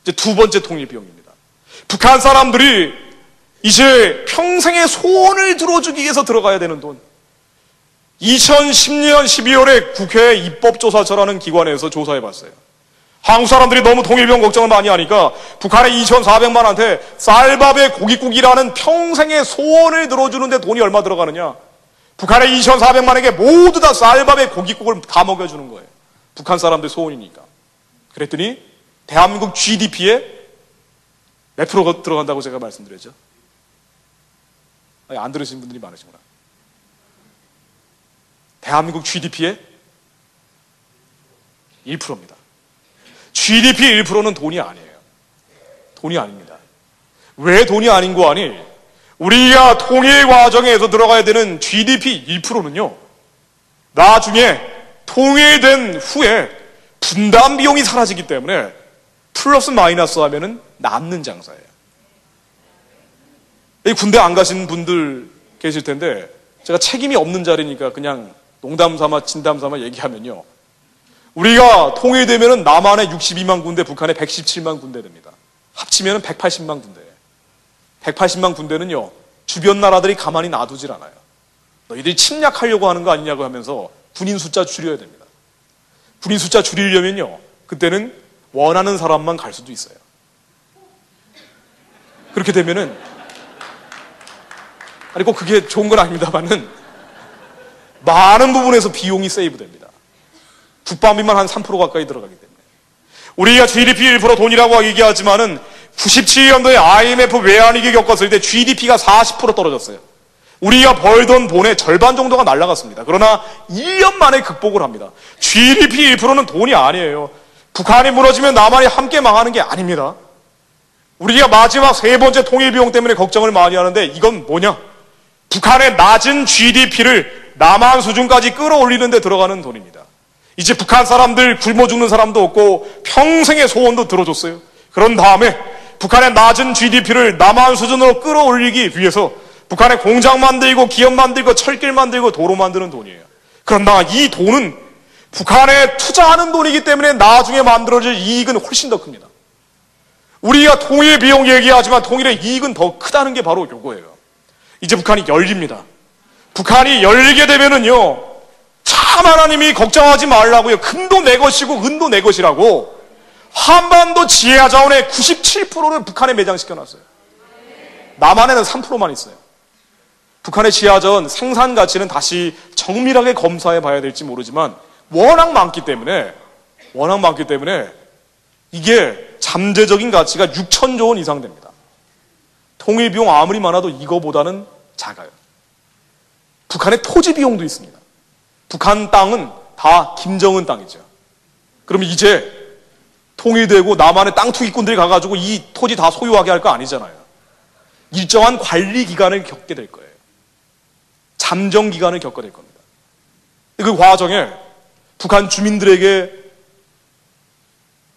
이제 두 번째 통일 비용입니다. 북한 사람들이 이제 평생의 소원을 들어주기 위해서 들어가야 되는 돈. 2010년 12월에 국회 입법조사처라는 기관에서 조사해봤어요. 한국 사람들이 너무 통일 비용 걱정을 많이 하니까 북한의 2,400만한테 쌀밥에 고깃국이라는 평생의 소원을 들어주는데 돈이 얼마 들어가느냐. 북한의 2,400만에게 모두 다 쌀밥에 고깃국을 다 먹여주는 거예요. 북한 사람들 소원이니까. 그랬더니 대한민국 GDP에 몇 프로 들어간다고 제가 말씀드렸죠? 안 들으신 분들이 많으시구나. 대한민국 GDP의 1%입니다. GDP 1%는 돈이 아니에요. 돈이 아닙니다. 왜 돈이 아닌 거 아니? 우리가 통일 과정에서 들어가야 되는 GDP 1%는요, 나중에 통일된 후에 분담 비용이 사라지기 때문에 플러스 마이너스 하면은 남는 장사예요. 군대 안 가신 분들 계실 텐데 제가 책임이 없는 자리니까 그냥 농담 삼아 진담 삼아 얘기하면요, 우리가 통일되면은 남한에 62만 군데, 북한에 117만 군데 됩니다. 합치면은 180만 군데예요. 180만 군데는요, 주변 나라들이 가만히 놔두질 않아요. 너희들이 침략하려고 하는 거 아니냐고 하면서 군인 숫자 줄여야 됩니다. 군인 숫자 줄이려면요, 그때는 원하는 사람만 갈 수도 있어요. 그렇게 되면은, 아니 꼭 그게 좋은 건 아닙니다만은 많은 부분에서 비용이 세이브 됩니다. 국방비만 한 3% 가까이 들어가기 때문에. 우리가 GDP 1% 돈이라고 얘기하지만은 97년도에 IMF 외환위기 겪었을 때 GDP가 40% 떨어졌어요. 우리가 벌던 돈의 절반 정도가 날아갔습니다. 그러나 1년 만에 극복을 합니다. GDP 1%는 돈이 아니에요. 북한이 무너지면 남한이 함께 망하는 게 아닙니다. 우리가 마지막 세 번째 통일 비용 때문에 걱정을 많이 하는데 이건 뭐냐? 북한의 낮은 GDP를 남한 수준까지 끌어올리는 데 들어가는 돈입니다. 이제 북한 사람들 굶어 죽는 사람도 없고 평생의 소원도 들어줬어요. 그런 다음에 북한의 낮은 GDP를 남한 수준으로 끌어올리기 위해서 북한에 공장 만들고 기업 만들고 철길 만들고 도로 만드는 돈이에요. 그러나 이 돈은 북한에 투자하는 돈이기 때문에 나중에 만들어질 이익은 훨씬 더 큽니다. 우리가 통일 비용 얘기하지만 통일의 이익은 더 크다는 게 바로 요거예요. 이제 북한이 열립니다. 북한이 열리게 되면은요, 참 하나님이 걱정하지 말라고요. 금도 내 것이고 은도 내 것이라고 한반도 지하 자원의 97%를 북한에 매장시켜놨어요. 남한에는 3%만 있어요. 북한의 지하 자원 생산 가치는 다시 정밀하게 검사해 봐야 될지 모르지만 워낙 많기 때문에 이게 잠재적인 가치가 6천조 원 이상 됩니다. 통일 비용 아무리 많아도 이거보다는 작아요. 북한의 토지 비용도 있습니다. 북한 땅은 다 김정은 땅이죠. 그러면 이제 통일되고 남한의 땅 투기꾼들이 가가지고 이 토지 다 소유하게 할 거 아니잖아요. 일정한 관리 기간을 겪게 될 거예요. 잠정 기간을 겪게 될 겁니다. 그 과정에 북한 주민들에게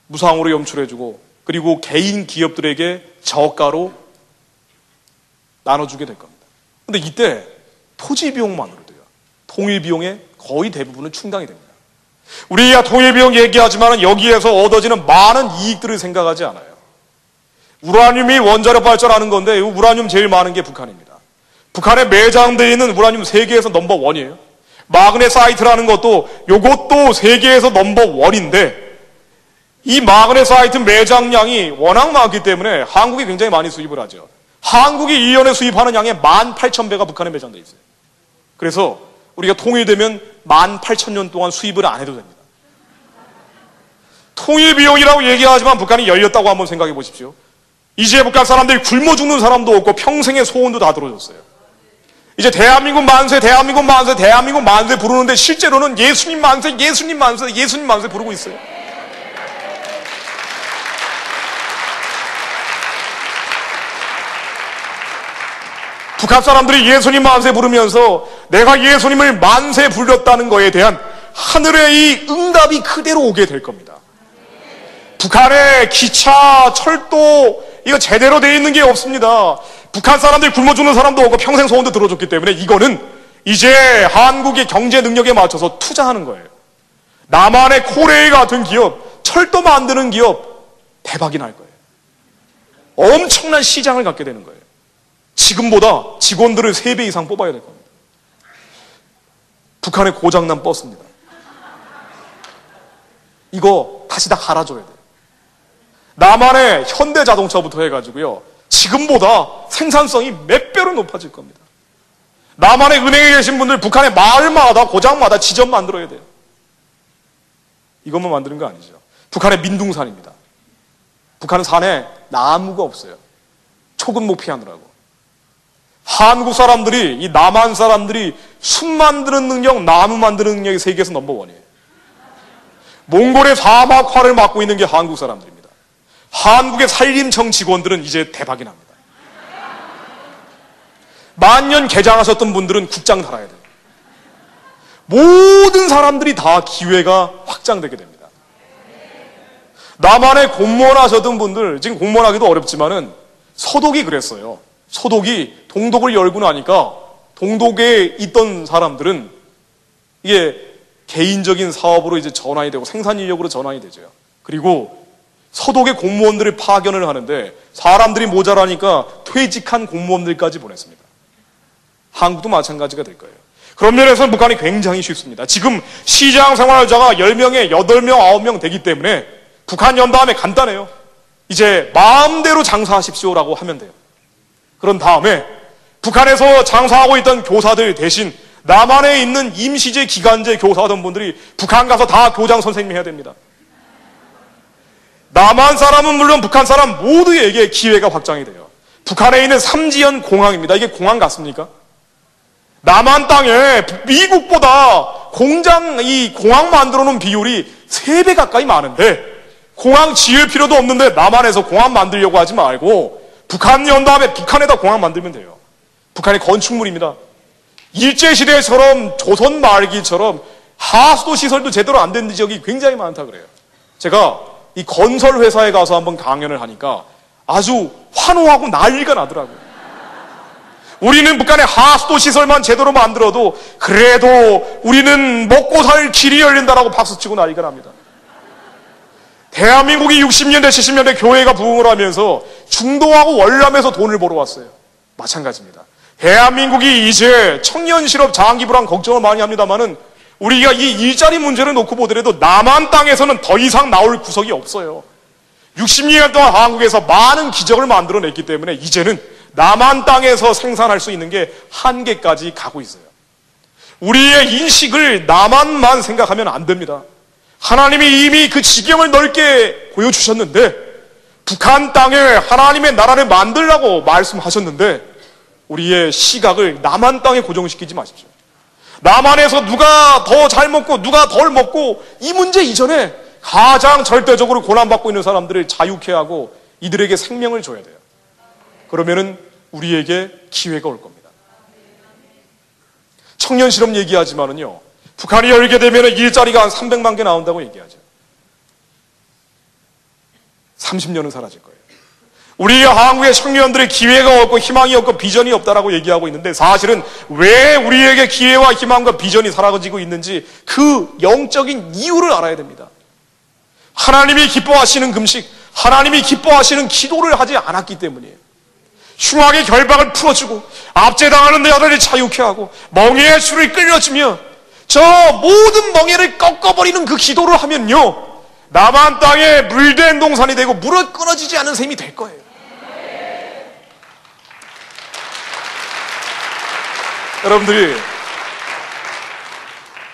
무상으로 염출해주고 그리고 개인 기업들에게 저가로 나눠주게 될 겁니다. 그런데 이때 토지 비용만으로도요, 통일 비용의 거의 대부분은 충당이 됩니다. 우리가 통일 비용 얘기하지만 여기에서 얻어지는 많은 이익들을 생각하지 않아요. 우라늄이 원자력 발전하는 건데 우라늄 제일 많은 게 북한입니다. 북한에 매장되어 있는 우라늄 세계에서 넘버1이에요. 마그네사이트라는 것도 이것도 세계에서 넘버1인데 이 마그네사이트 매장량이 워낙 많기 때문에 한국이 굉장히 많이 수입을 하죠. 한국이 1년에 수입하는 양의 18,000배가 북한에 매장되어 있어요. 그래서 우리가 통일되면 18,000년 동안 수입을 안 해도 됩니다. 통일 비용이라고 얘기하지만 북한이 열렸다고 한번 생각해 보십시오. 이제 북한 사람들이 굶어 죽는 사람도 없고 평생의 소원도 다 들어줬어요. 이제 대한민국 만세, 대한민국 만세, 대한민국 만세 부르는데 실제로는 예수님 만세, 예수님 만세, 예수님 만세 부르고 있어요. 북한 사람들이 예수님 만세 부르면서 내가 예수님을 만세 불렀다는 거에 대한 하늘의 이 응답이 그대로 오게 될 겁니다. 북한에 기차, 철도 이거 제대로 돼 있는 게 없습니다. 북한 사람들이 굶어 죽는 사람도 없고 평생 소원도 들어줬기 때문에 이거는 이제 한국의 경제 능력에 맞춰서 투자하는 거예요. 남한의 코레일 같은 기업, 철도 만드는 기업 대박이 날 거예요. 엄청난 시장을 갖게 되는 거예요. 지금보다 직원들을 3배 이상 뽑아야 될 겁니다. 북한의 고장난 버스입니다. 이거 다시 다 갈아줘야 돼요. 남한의 현대자동차부터 해가지고요, 지금보다 생산성이 몇 배로 높아질 겁니다. 남한의 은행에 계신 분들 북한의 마을마다 고장마다 지점 만들어야 돼요. 이것만 만드는 거 아니죠. 북한의 민둥산입니다. 북한은 산에 나무가 없어요. 초근목 피하느라고. 한국 사람들이, 이 남한 사람들이 숲 만드는 능력, 나무 만드는 능력이 세계에서 넘버원이에요. 몽골의 사막화를 맡고 있는 게 한국 사람들입니다. 한국의 산림청 직원들은 이제 대박이 납니다. 만년 개장하셨던 분들은 국장 달아야 돼요. 모든 사람들이 다 기회가 확장되게 됩니다. 남한에 공무원 하셨던 분들, 지금 공무원하기도 어렵지만은 서독이 그랬어요. 서독이 동독을 열고 나니까 동독에 있던 사람들은 이게 개인적인 사업으로 이제 전환이 되고 생산 인력으로 전환이 되죠. 그리고 서독의 공무원들을 파견을 하는데 사람들이 모자라니까 퇴직한 공무원들까지 보냈습니다. 한국도 마찬가지가 될 거예요. 그런 면에서는 북한이 굉장히 쉽습니다. 지금 시장 생활자가 10명에 8명, 9명 되기 때문에 북한 연 다음에 간단해요. 이제 마음대로 장사하십시오라고 하면 돼요. 그런 다음에 북한에서 장사하고 있던 교사들 대신 남한에 있는 임시제, 기간제 교사하던 분들이 북한 가서 다 교장 선생님 해야 됩니다. 남한 사람은 물론 북한 사람 모두에게 기회가 확장이 돼요. 북한에 있는 삼지연 공항입니다. 이게 공항 같습니까? 남한 땅에 미국보다 공항 만들어 놓은 비율이 3배 가까이 많은데 공항 지을 필요도 없는데 남한에서 공항 만들려고 하지 말고 북한 연 다음에 북한에다 공항 만들면 돼요. 북한의 건축물입니다. 일제시대처럼 조선 말기처럼 하수도 시설도 제대로 안 된 지역이 굉장히 많다 그래요. 제가 이 건설 회사에 가서 한번 강연을 하니까 아주 환호하고 난리가 나더라고요. 우리는 북한의 하수도 시설만 제대로 만들어도 그래도 우리는 먹고 살 길이 열린다라고 박수치고 난리가 납니다. 대한민국이 60년대, 70년대 교회가 부흥을 하면서 중동하고 월남에서 돈을 벌어왔어요. 마찬가지입니다. 대한민국이 이제 청년 실업 장기 불안 걱정을 많이 합니다만은 우리가 이 일자리 문제를 놓고 보더라도 남한 땅에서는 더 이상 나올 구석이 없어요. 60년 동안 한국에서 많은 기적을 만들어냈기 때문에 이제는 남한 땅에서 생산할 수 있는 게 한계까지 가고 있어요. 우리의 인식을 남한만 생각하면 안 됩니다. 하나님이 이미 그 지경을 넓게 보여주셨는데 북한 땅에 하나님의 나라를 만들라고 말씀하셨는데 우리의 시각을 남한 땅에 고정시키지 마십시오. 남한에서 누가 더 잘 먹고 누가 덜 먹고 이 문제 이전에 가장 절대적으로 고난받고 있는 사람들을 자유케 하고 이들에게 생명을 줘야 돼요. 그러면은 우리에게 기회가 올 겁니다. 청년 실업 얘기하지만은요, 북한이 열게 되면 일자리가 한 300만 개 나온다고 얘기하죠. 30년은 사라질 거예요. 우리 한국의 청년들의 기회가 없고 희망이 없고 비전이 없다라고 얘기하고 있는데 사실은 왜 우리에게 기회와 희망과 비전이 사라지고 있는지 그 영적인 이유를 알아야 됩니다. 하나님이 기뻐하시는 금식, 하나님이 기뻐하시는 기도를 하지 않았기 때문이에요. 흉악의 결박을 풀어주고 압제당하는 자들을 자유케 하고 멍에의 줄을 끌려주며 저 모든 멍에를 꺾어버리는 그 기도를 하면요, 남한 땅에 물된 동산이 되고 물을 끊어지지 않은 셈이 될 거예요. 여러분들이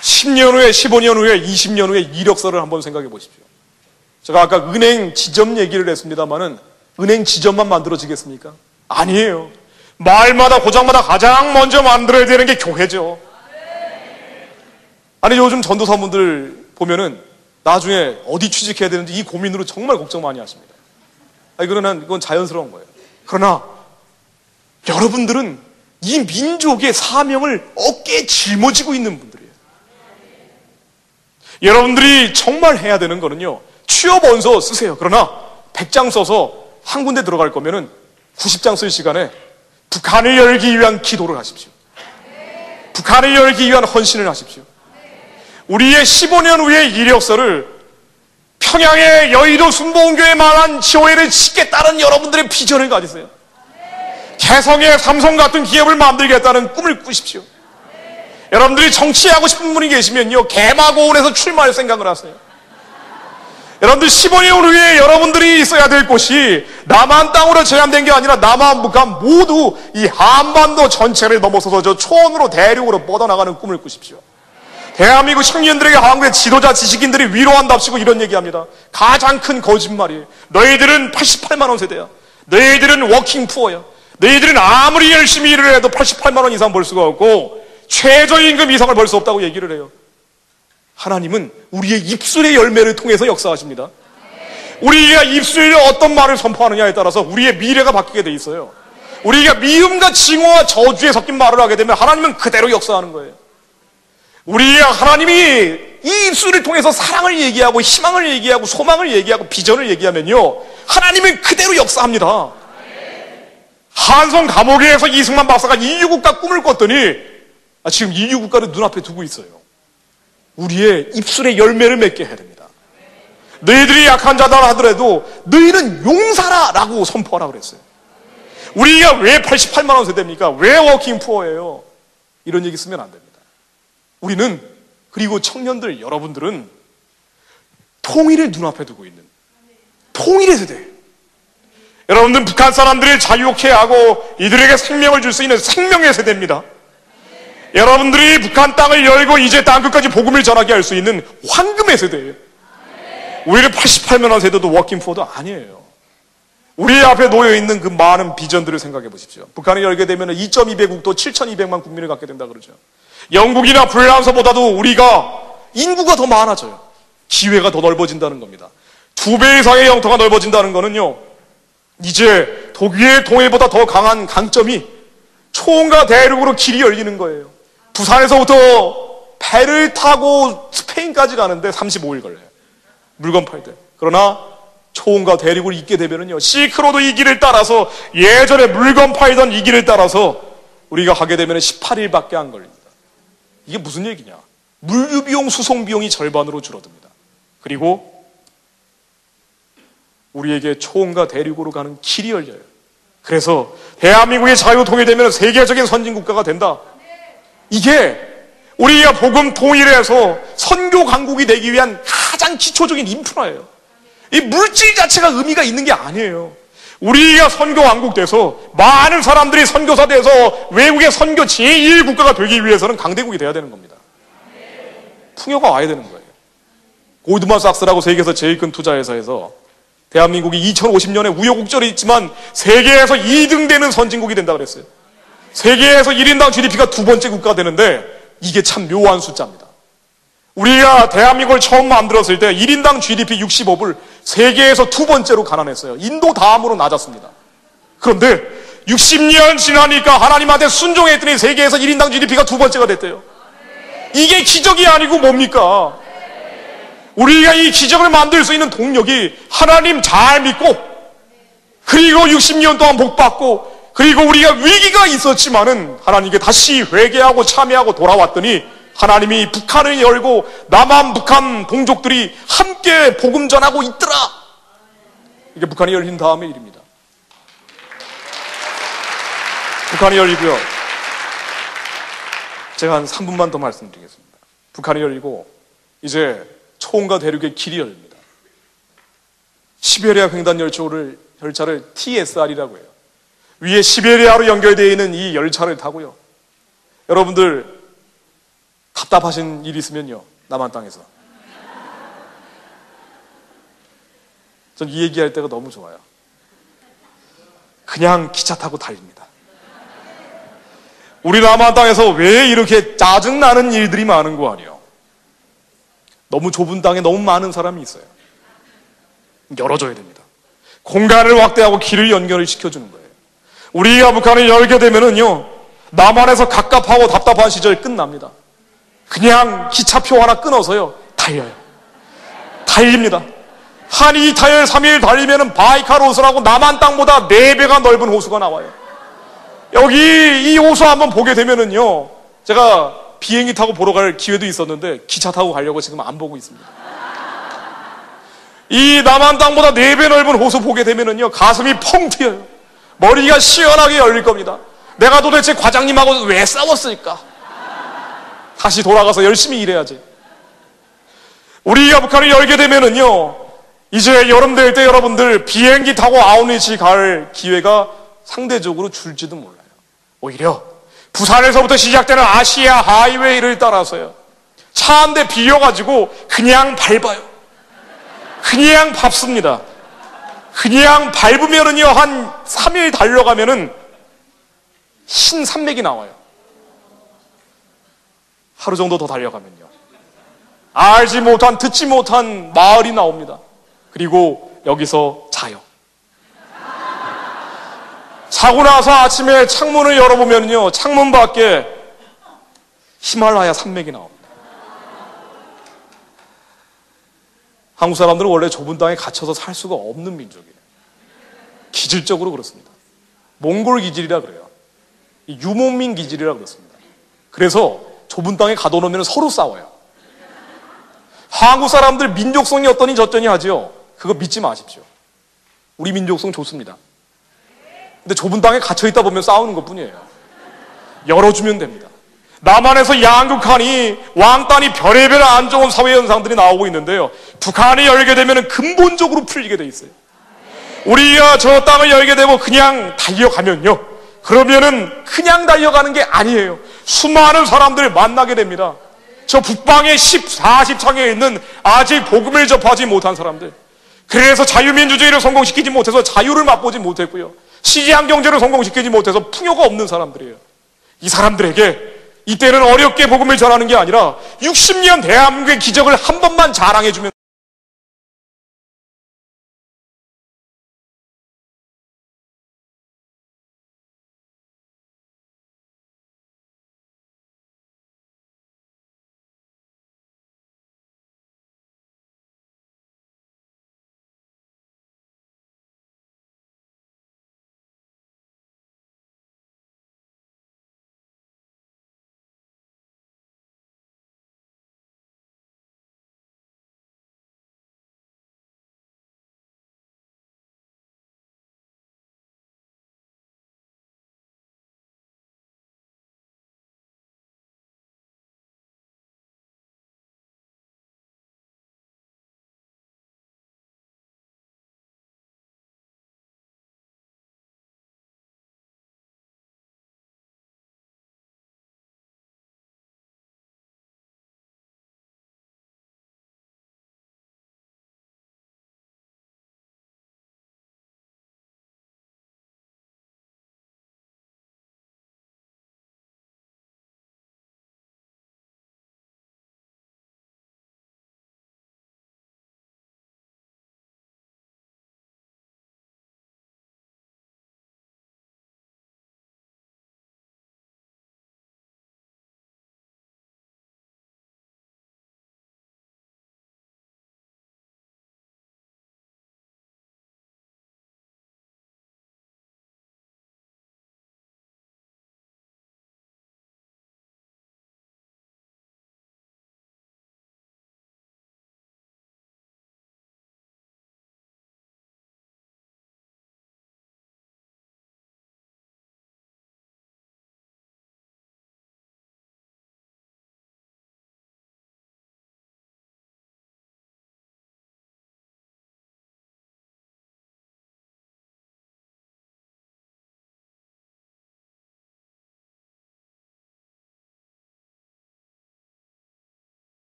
10년 후에, 15년 후에, 20년 후에 이력서를 한번 생각해 보십시오. 제가 아까 은행 지점 얘기를 했습니다만은 은행 지점만 만들어지겠습니까? 아니에요. 마을마다 고장마다 가장 먼저 만들어야 되는 게 교회죠. 아니, 요즘 전도사분들 보면은 나중에 어디 취직해야 되는지 이 고민으로 정말 걱정 많이 하십니다. 아니, 그러나 이건 자연스러운 거예요. 그러나 여러분들은 이 민족의 사명을 어깨에 짊어지고 있는 분들이에요. 여러분들이 정말 해야 되는 거는요, 취업 원서 쓰세요. 그러나 100장 써서 한 군데 들어갈 거면은 90장 쓸 시간에 북한을 열기 위한 기도를 하십시오. 북한을 열기 위한 헌신을 하십시오. 우리의 15년 후의 이력서를 평양의 여의도 순복음교회만한 교회를 짓겠다는 여러분들의 비전을 가지세요. 개성의 삼성 같은 기업을 만들겠다는 꿈을 꾸십시오. 여러분들이 정치하고 싶은 분이 계시면요, 개마고원에서 출마할 생각을 하세요. 여러분들 15년 후에 여러분들이 있어야 될 곳이 남한 땅으로 제한된 게 아니라 남한, 북한 모두 이 한반도 전체를 넘어서서 저 초원으로 대륙으로 뻗어나가는 꿈을 꾸십시오. 대한민국 청년들에게 한국의 지도자 지식인들이 위로한답시고 이런 얘기합니다. 가장 큰 거짓말이에요. 너희들은 88만 원 세대야. 너희들은 워킹 푸어야. 너희들은 아무리 열심히 일을 해도 88만 원 이상 벌 수가 없고 최저임금 이상을 벌 수 없다고 얘기를 해요. 하나님은 우리의 입술의 열매를 통해서 역사하십니다. 우리가 입술에 어떤 말을 선포하느냐에 따라서 우리의 미래가 바뀌게 돼 있어요. 우리가 미움과 징후와 저주에 섞인 말을 하게 되면 하나님은 그대로 역사하는 거예요. 우리가 하나님이 이 입술을 통해서 사랑을 얘기하고 희망을 얘기하고 소망을 얘기하고 비전을 얘기하면요, 하나님은 그대로 역사합니다. 한성 감옥에서 이승만 박사가 인류국가 꿈을 꿨더니 지금 인류국가를 눈앞에 두고 있어요. 우리의 입술의 열매를 맺게 해야 됩니다. 너희들이 약한 자다 하더라도 너희는 용사라 라고 선포하라 그랬어요. 우리가 왜 88만 원 세대입니까? 왜 워킹 푸어예요? 이런 얘기 쓰면 안 됩니다. 우리는, 그리고 청년들 여러분들은 통일을 눈앞에 두고 있는 통일의 세대예요. 여러분들은 북한 사람들을 자유케 하고 이들에게 생명을 줄 수 있는 생명의 세대입니다. 여러분들이 북한 땅을 열고 이제 땅끝까지 복음을 전하게 할 수 있는 황금의 세대예요. 우리는 88만 원 세대도 워킹 푸어도 아니에요. 우리 앞에 놓여있는 그 많은 비전들을 생각해 보십시오. 북한을 열게 되면 2.2배국도 7,200만 국민을 갖게 된다 그러죠. 영국이나 프랑스보다도 우리가 인구가 더 많아져요. 기회가 더 넓어진다는 겁니다. 2배 이상의 영토가 넓어진다는 거는요, 이제 독일의 동해보다 더 강한 강점이 초원과 대륙으로 길이 열리는 거예요. 부산에서부터 배를 타고 스페인까지 가는데 35일 걸려요. 물건 팔 때. 그러나 초원과 대륙을 잇게 되면은요, 시크로드 이 길을 따라서, 예전에 물건 팔던 이 길을 따라서 우리가 가게 되면 18일밖에 안 걸립니다. 이게 무슨 얘기냐? 물류비용, 수송비용이 절반으로 줄어듭니다. 그리고 우리에게 초원과 대륙으로 가는 길이 열려요. 그래서 대한민국의 자유 통일되면 세계적인 선진국가가 된다. 이게 우리가 복음 통일해서 선교 강국이 되기 위한 가장 기초적인 인프라예요. 이 물질 자체가 의미가 있는 게 아니에요. 우리가 선교 왕국 돼서 많은 사람들이 선교사 돼서 외국의 선교 제1국가가 되기 위해서는 강대국이 돼야 되는 겁니다. 풍요가 와야 되는 거예요. 골드만삭스라고 세계에서 제일 큰 투자회사에서 대한민국이 2050년에 우여곡절이 있지만 세계에서 2등 되는 선진국이 된다 그랬어요. 세계에서 1인당 GDP가 두 번째 국가가 되는데 이게 참 묘한 숫자입니다. 우리가 대한민국을 처음 만들었을 때 1인당 GDP 65불, 세계에서 두 번째로 가난했어요. 인도 다음으로 낮았습니다. 그런데 60년 지나니까 하나님한테 순종했더니 세계에서 1인당 GDP가 두 번째가 됐대요. 이게 기적이 아니고 뭡니까? 우리가 이 기적을 만들 수 있는 동력이 하나님 잘 믿고, 그리고 60년 동안 복받고, 그리고 우리가 위기가 있었지만은 하나님께 다시 회개하고 참여하고 돌아왔더니 하나님이 북한을 열고 남한 북한 동족들이 함께 복음 전하고 있더라. 이게 북한이 열린 다음의 일입니다. 북한이 열리고요, 제가 한 3분만 더 말씀드리겠습니다. 북한이 열리고 이제 초원과 대륙의 길이 열립니다. 시베리아 횡단 열차를 TSR이라고 해요. 위에 시베리아로 연결되어 있는 이 열차를 타고요, 여러분들 답답하신 일이 있으면요, 남한 땅에서 전 이 얘기할 때가 너무 좋아요. 그냥 기차 타고 달립니다. 우리 남한 땅에서 왜 이렇게 짜증나는 일들이 많은 거 아니에요? 너무 좁은 땅에 너무 많은 사람이 있어요. 열어줘야 됩니다. 공간을 확대하고 길을 연결을 시켜주는 거예요. 우리가 북한을 열게 되면은요, 남한에서 갑갑하고 답답한 시절이 끝납니다. 그냥 기차표 하나 끊어서요, 달려요. 달립니다. 한 2타열 3일 달리면은 바이칼 호수라고 남한 땅보다 4배가 넓은 호수가 나와요. 여기 이 호수 한번 보게 되면은요, 제가 비행기 타고 보러 갈 기회도 있었는데 기차 타고 가려고 지금 안 보고 있습니다. 이 남한 땅보다 4배 넓은 호수 보게 되면은요, 가슴이 펑 튀어요. 머리가 시원하게 열릴 겁니다. 내가 도대체 과장님하고 왜 싸웠을까? 다시 돌아가서 열심히 일해야지. 우리가 북한을 열게 되면은요, 이제 여름 될 때 여러분들 비행기 타고 아웃리치 갈 기회가 상대적으로 줄지도 몰라요. 오히려 부산에서부터 시작되는 아시아 하이웨이를 따라서요, 차 한 대 빌려가지고 그냥 밟아요. 그냥 밟습니다. 그냥 밟으면은요, 한 3일 달려가면은 흰 산맥이 나와요. 하루 정도 더 달려가면요, 알지 못한, 듣지 못한 마을이 나옵니다. 그리고 여기서 자요. 자고 나서 아침에 창문을 열어보면요, 창문 밖에 히말라야 산맥이 나옵니다. 한국 사람들은 원래 좁은 땅에 갇혀서 살 수가 없는 민족이에요. 기질적으로 그렇습니다. 몽골 기질이라 그래요. 유목민 기질이라 그렇습니다. 그래서 좁은 땅에 가둬놓으면 서로 싸워요. 한국 사람들 민족성이 어떠니 저쩌니 하죠. 그거 믿지 마십시오. 우리 민족성 좋습니다. 근데 좁은 땅에 갇혀있다 보면 싸우는 것뿐이에요. 열어주면 됩니다. 남한에서 양극화니 왕따니 별의별 안 좋은 사회 현상들이 나오고 있는데요, 북한이 열게 되면 근본적으로 풀리게 돼 있어요. 우리가 저 땅을 열게 되고 그냥 달려가면요, 그러면은 그냥 달려가는 게 아니에요. 수많은 사람들을 만나게 됩니다. 저 북방의 40창에 있는 아직 복음을 접하지 못한 사람들, 그래서 자유민주주의를 성공시키지 못해서 자유를 맛보지 못했고요, 시장 경제를 성공시키지 못해서 풍요가 없는 사람들이에요. 이 사람들에게 이때는 어렵게 복음을 전하는 게 아니라 60년 대한민국의 기적을 한 번만 자랑해주면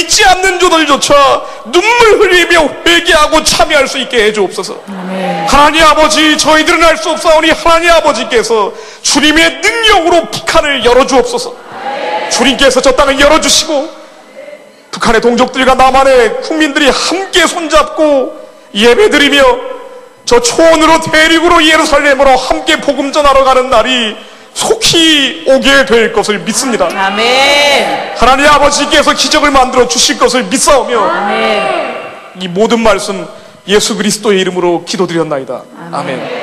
믿지 않는 자들조차 눈물 흘리며 회개하고 참여할 수 있게 해주옵소서. 아멘. 하나님 아버지, 저희들은 알 수 없사오니 하나님 아버지께서 주님의 능력으로 북한을 열어주옵소서. 아멘. 주님께서 저 땅을 열어주시고 북한의 동족들과 남한의 국민들이 함께 손잡고 예배드리며 저 초원으로 대륙으로 예루살렘으로 함께 복음 전하러 가는 날이 속히 오게 될 것을 믿습니다. 아멘. 하나님 아버지께서 기적을 만들어 주실 것을 믿사오며 아멘. 이 모든 말씀 예수 그리스도의 이름으로 기도드렸나이다. 아멘. 아멘.